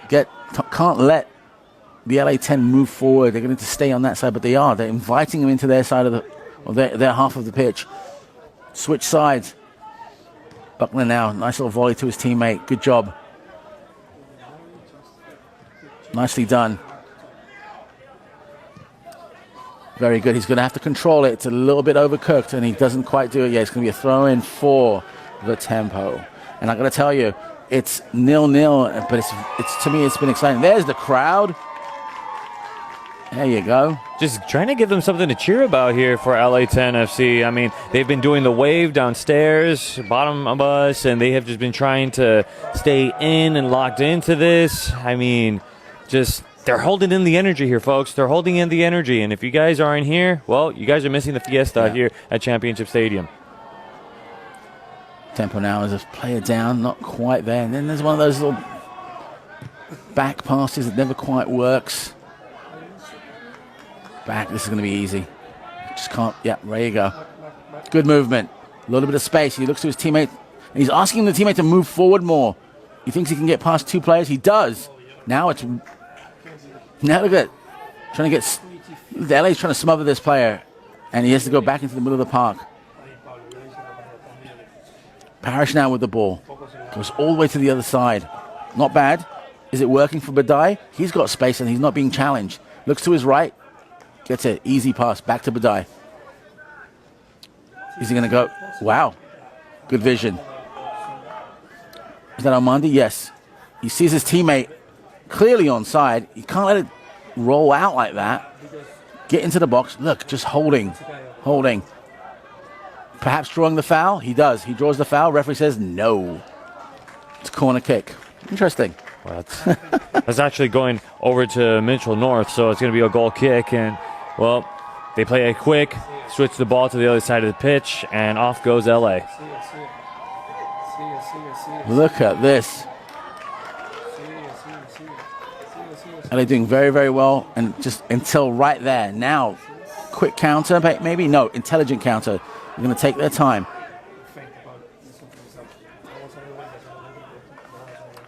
let the LA 10 move forward. They're going to stay on that side, but they are. They're inviting them into their side of their half of the pitch. Switch sides. Buckner now, nice little volley to his teammate. Good job. Nicely done. Very good. He's going to have to control it. It's a little bit overcooked, and he doesn't quite do it yet. It's going to be a throw-in for the Tempo. And I'm going to tell you, it's 0-0, but it's to me, it's been exciting. There's the crowd. There you go. Just trying to give them something to cheer about here for LA 10 FC. I mean, they've been doing the wave downstairs, bottom of us, and they have just been trying to stay in and locked into this. I mean, they're holding in the energy here, folks. They're holding in the energy. And if you guys aren't here, well, you guys are missing the fiesta here at Championship Stadium. Tempo now is a player down, not quite there. And then there's one of those little back passes that never quite works. Back, this is going to be easy. Just can't, there you go. Good movement. A little bit of space. He looks to his teammate, and he's asking the teammate to move forward more. He thinks he can get past two players. He does. Now look at it. The LA's trying to smother this player, and he has to go back into the middle of the park. Parrish now with the ball. Goes all the way to the other side. Not bad. Is it working for Badai? He's got space, and he's not being challenged. Looks to his right. Gets it. Easy pass. Back to Badai. Is he going to go? Wow. Good vision. Is that Armandi? Yes. He sees his teammate clearly onside. You can't let it roll out like that. Get into the box. Look, just holding. Perhaps drawing the foul. He does. He draws the foul. Referee says no. It's a corner kick. Interesting. Well, that's actually going over to Mitchell North, so it's going to be a goal kick. And, well, they play it quick, switch the ball to the other side of the pitch, and off goes LA. Look at this. LA doing very, very well, and just until right there. Now, quick counter, maybe? No, intelligent counter. They're going to take their time.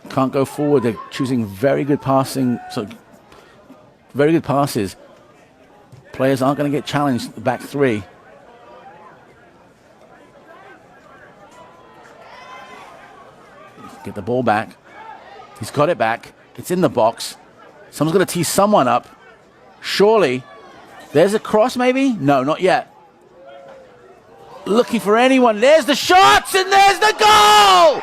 Can't go forward. They're choosing very good passing, so very good passes. Players aren't going to get challenged. The back three. Get the ball back. He's got it back. It's in the box. Someone's going to tee someone up. Surely. There's a cross, maybe? No, not yet. Looking for anyone. There's the shots, and there's the goal!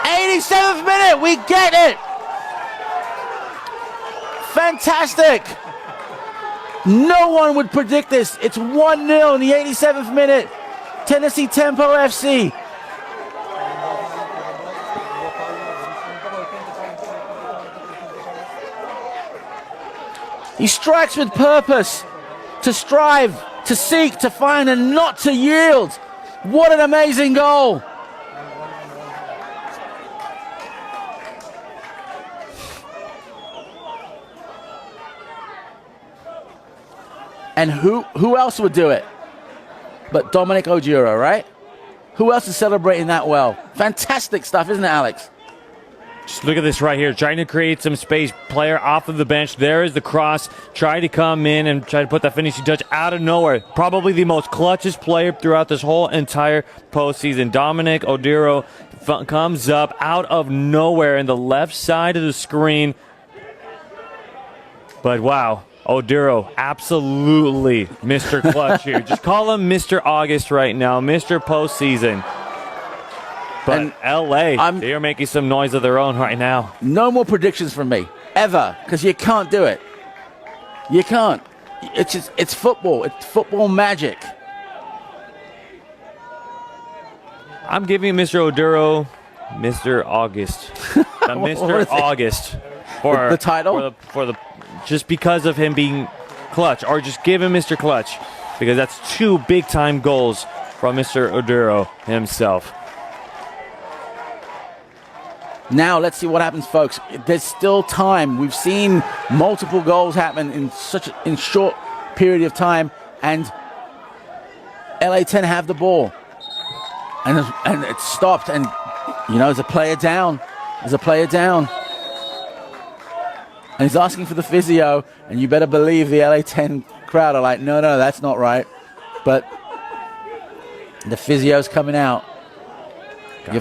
87th minute, we get it! Fantastic! No one would predict this. It's 1-0 in the 87th minute. Tennessee Tempo FC. He strikes with purpose, to strive, to seek, to find, and not to yield. What an amazing goal. And who else would do it but Dominic Oduro, right? Who else is celebrating that well? Fantastic stuff, isn't it, Alex? Just look at this right here, trying to create some space. Player off of the bench. There is the cross. Try to come in and try to put that finishing touch out of nowhere. Probably the most clutchest player throughout this whole entire postseason. Dominic Oduro comes up out of nowhere in the left side of the screen. But wow, Oduro, absolutely Mr. Clutch here. Just call him Mr. August right now, Mr. Postseason. But and LA, they're making some noise of their own right now. No more predictions from me, ever, because you can't do it. You can't. It's football. It's football magic. I'm giving Mr. Oduro Mr. August. Mr. August. For the title? For the just because of him being clutch, or just give him Mr. Clutch, because that's 2 big-time goals from Mr. Oduro himself. Now let's see what happens, folks. There's still time. We've seen multiple goals happen in short period of time, and LA10 have the ball, and it's stopped. And there's a player down. There's a player down, and he's asking for the physio. And you better believe the LA10 crowd are like, no, that's not right. But the physio's coming out.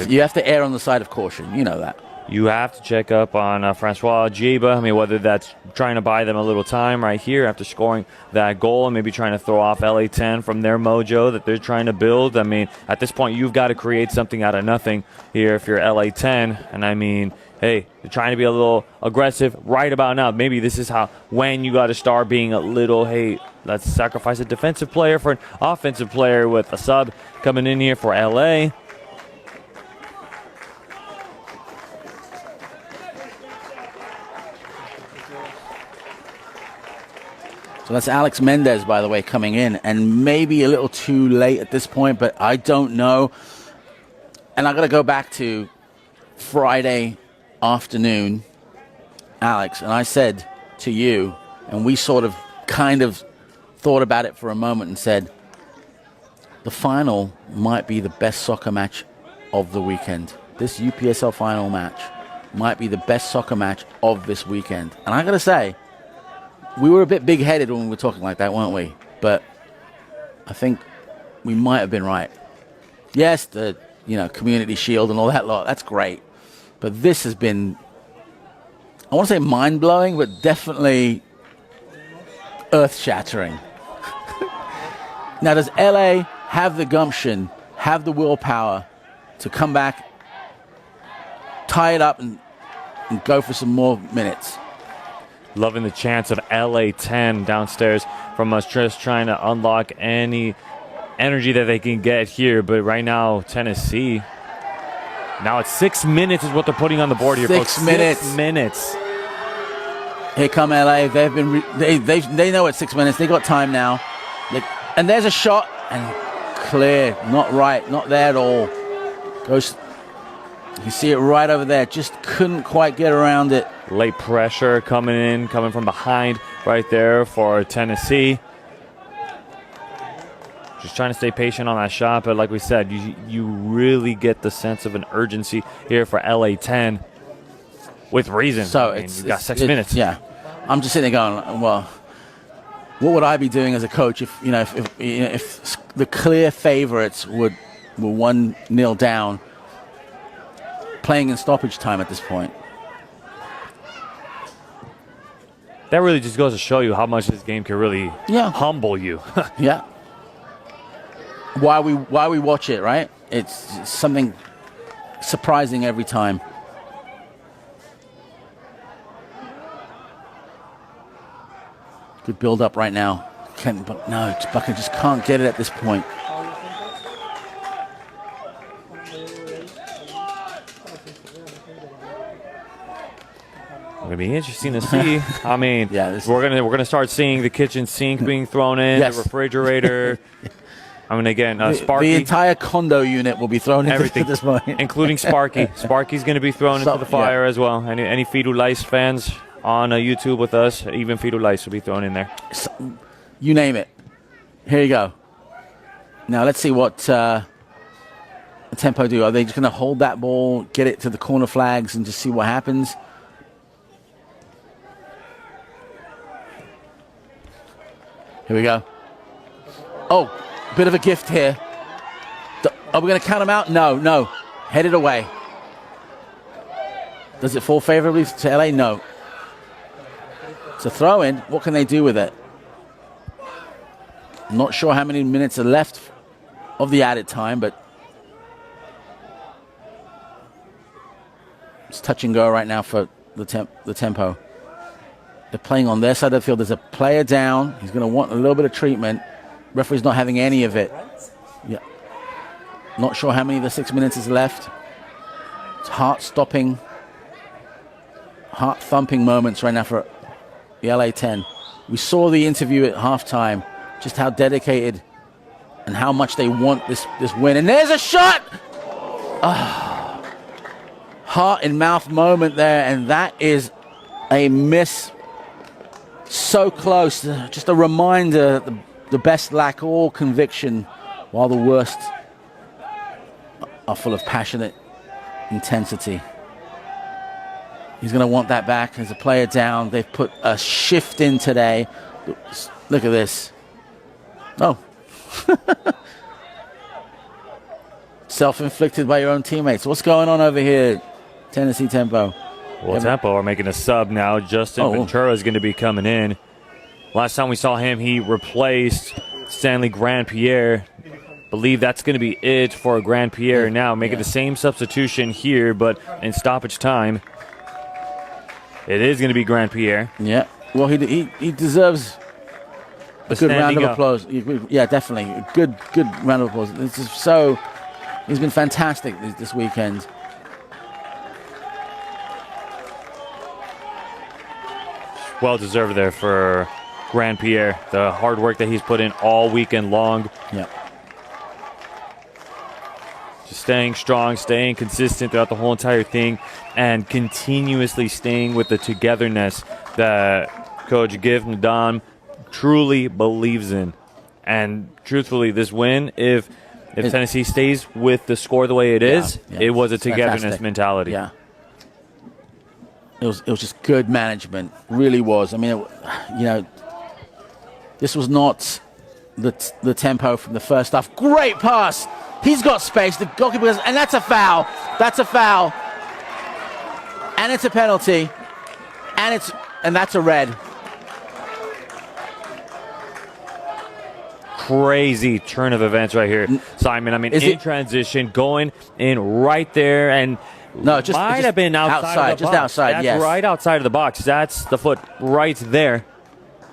You have to err on the side of caution. You know that. You have to check up on Francois Djiba. I mean, whether that's trying to buy them a little time right here after scoring that goal and maybe trying to throw off LA10 from their mojo that they're trying to build. I mean, at this point, you've got to create something out of nothing here if you're LA10. And I mean, hey, you're trying to be a little aggressive right about now. Maybe this is when you got to start being a little, hey, let's sacrifice a defensive player for an offensive player with a sub coming in here for LA. So that's Alex Mendez, by the way, coming in, and maybe a little too late at this point, but I don't know. And I got to go back to Friday afternoon, Alex, and I said to you, and we sort of kind of thought about it for a moment and said, the final might be the best soccer match of the weekend. This UPSL final match might be the best soccer match of this weekend. And I got to say, we were a bit big-headed when we were talking like that, weren't we? But I think we might have been right. Yes, the Community Shield and all that lot, that's great. But this has been, I want to say mind-blowing, but definitely earth-shattering. Now, does LA have the gumption, have the willpower to come back, tie it up, and go for some more minutes? Loving the chance of LA10 downstairs from us, just trying to unlock any energy that they can get here. But right now, Tennessee. Now it's 6 minutes is what they're putting on the board here, folks. 6 minutes. 6 minutes. Here come LA. They've been. They know it's 6 minutes. They got time now. And there's a shot and clear. Not right. Not there at all. Goes. You see it right over there. Just couldn't quite get around it. Late pressure coming from behind right there for Tennessee. Just trying to stay patient on that shot, but like we said, you really get the sense of an urgency here for LA10 with reason. So you've got 6 minutes. Yeah, I'm just sitting there going, well, what would I be doing as a coach if the clear favorites were 1-0 down, playing in stoppage time at this point? That really just goes to show you how much this game can really humble you. Yeah. Why we watch it, right? It's something surprising every time. Good build up right now. But no, Bucker just can't get it at this point. It's gonna be interesting to see. I mean, we're gonna start seeing the kitchen sink being thrown in, the refrigerator. I mean, again, Sparky. The entire condo unit will be thrown everything at this point, including Sparky. Sparky's gonna be thrown into the fire as well. Any Fidu Lice fans on YouTube with us, even Fidu Lice will be thrown in there. you name it. Here you go. Now let's see what the tempo do. Are they just going to hold that ball, get it to the corner flags, and just see what happens? Here we go. Oh, bit of a gift here. Are we going to count them out? No, no. Headed away. Does it fall favorably to LA? No. It's a throw-in. What can they do with it? Not sure how many minutes are left of the added time, but it's touch and go right now for the tempo. They're playing on their side of the field. There's a player down. He's going to want a little bit of treatment. Referee's not having any of it. Yeah. Not sure how many of the 6 minutes is left. It's heart-stopping, heart-thumping moments right now for the LA 10. We saw the interview at halftime, just how dedicated and how much they want this win. And there's a shot! Heart and mouth moment there, and that is a miss. So close. Just a reminder that the best lack all conviction, while the worst are full of passionate intensity. He's going to want that back. There's a player down. They've put a shift in today. Look at this. Oh. Self-inflicted by your own teammates. What's going on over here, Tennessee Tempo? Well, Tempo are making a sub now. Justin Ventura is going to be coming in. Last time we saw him, he replaced Stanley Grandpierre. Believe that's going to be it for Grandpierre now, making the same substitution here, but in stoppage time. It is going to be Grandpierre. Yeah. Well, he deserves a good round of applause. Yeah, definitely. A good round of applause. This is so. He's been fantastic this weekend. Well deserved there for Grandpierre. The hard work that he's put in all weekend long. Yeah. Just staying strong, staying consistent throughout the whole entire thing, and continuously staying with the togetherness that Coach Gif Ndam truly believes in. And truthfully, this win, if Tennessee stays with the score the way it is, it was a togetherness fantastic mentality. Yeah. It was just good management. Really was. I mean, this was not the tempo from the first half. Great pass. He's got space. The goalkeeper goes, and that's a foul. That's a foul. And it's a penalty. And that's a red. Crazy turn of events right here, Simon. I mean, in transition, going in right there, and no, it might have been outside of the box. Outside, that's yes. Right outside of the box. That's the foot right there.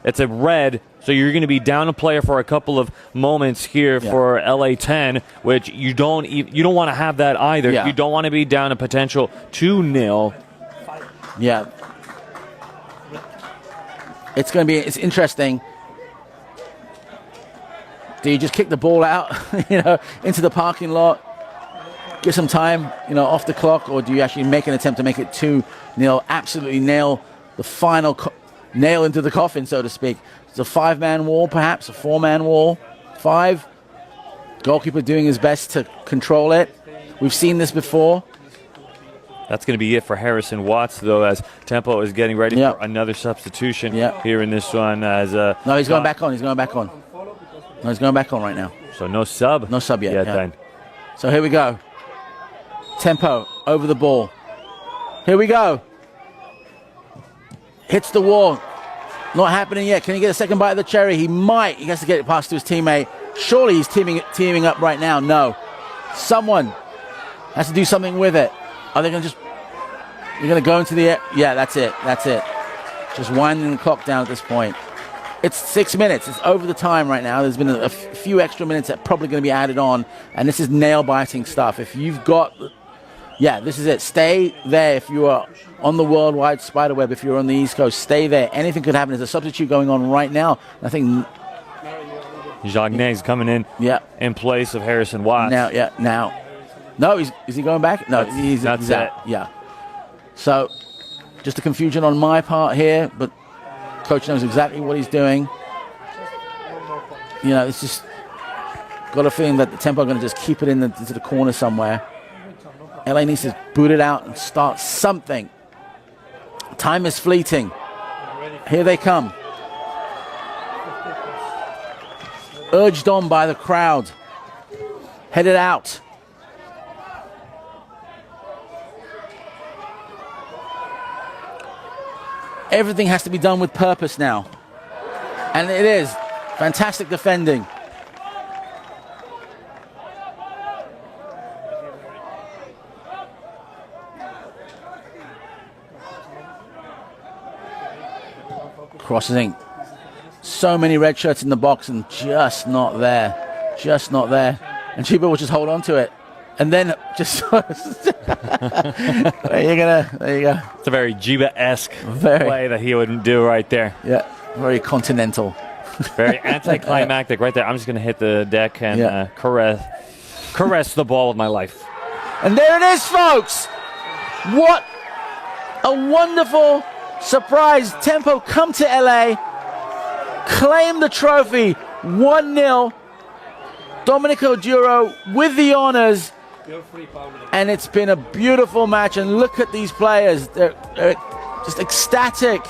It's a red, so you're going to be down a player for a couple of moments here for LA 10, which you don't want to have that either. Yeah. You don't want to be down a potential 2-0. Yeah. It's interesting. Do you just kick the ball out, into the parking lot, get some time, off the clock, or do you actually make an attempt to make it 2-0, absolutely nail the final nail into the coffin, so to speak? It's a 5-man wall, perhaps a 4-man wall. 5. Goalkeeper doing his best to control it. We've seen this before. That's going to be it for Harrison Watts, though, as Tempo is getting ready for another substitution here in this one. No, he's going back on. He's going back on. No, he's going back on right now. So no sub? No sub yet. Then. So here we go. Tempo over the ball. Here we go. Hits the wall. Not happening yet. Can he get a second bite of the cherry? He might. He has to get it past to his teammate. Surely he's teaming up right now. No. Someone has to do something with it. Are they going to just... You're going to go into the air? Yeah, that's it. That's it. Just winding the clock down at this point. It's 6 minutes. It's over the time right now. There's been a few extra minutes that are probably going to be added on. And this is nail-biting stuff. If you've got... Yeah, this is it. Stay there if you are on the worldwide spiderweb. If you're on the East Coast, stay there. Anything could happen. There's a substitute going on right now. I think... Jagne's coming in place of Harrison Watts. Now. No, is he going back? No, he's out. Yeah. So, just a confusion on my part here, but Coach knows exactly what he's doing. You know, it's just got a feeling that the Tempo are going to just keep it into the corner somewhere. LA needs to boot it out and start something. Time is fleeting. Here they come. Urged on by the crowd. Headed out. Everything has to be done with purpose now. And it is. Fantastic defending. Crossing. So many red shirts in the box and just not there. Just not there. And Chiba will just hold on to it. And then just there you go. It's a very Jiba-esque play that he would do right there. Yeah, very continental. Very anticlimactic right there. I'm just going to hit the deck and caress the ball with my life. And there it is, folks. What a wonderful surprise. Tempo come to LA, claim the trophy, 1-0. Domenico Duro with the honors. And it's been a beautiful match. And look at these players. They're just ecstatic.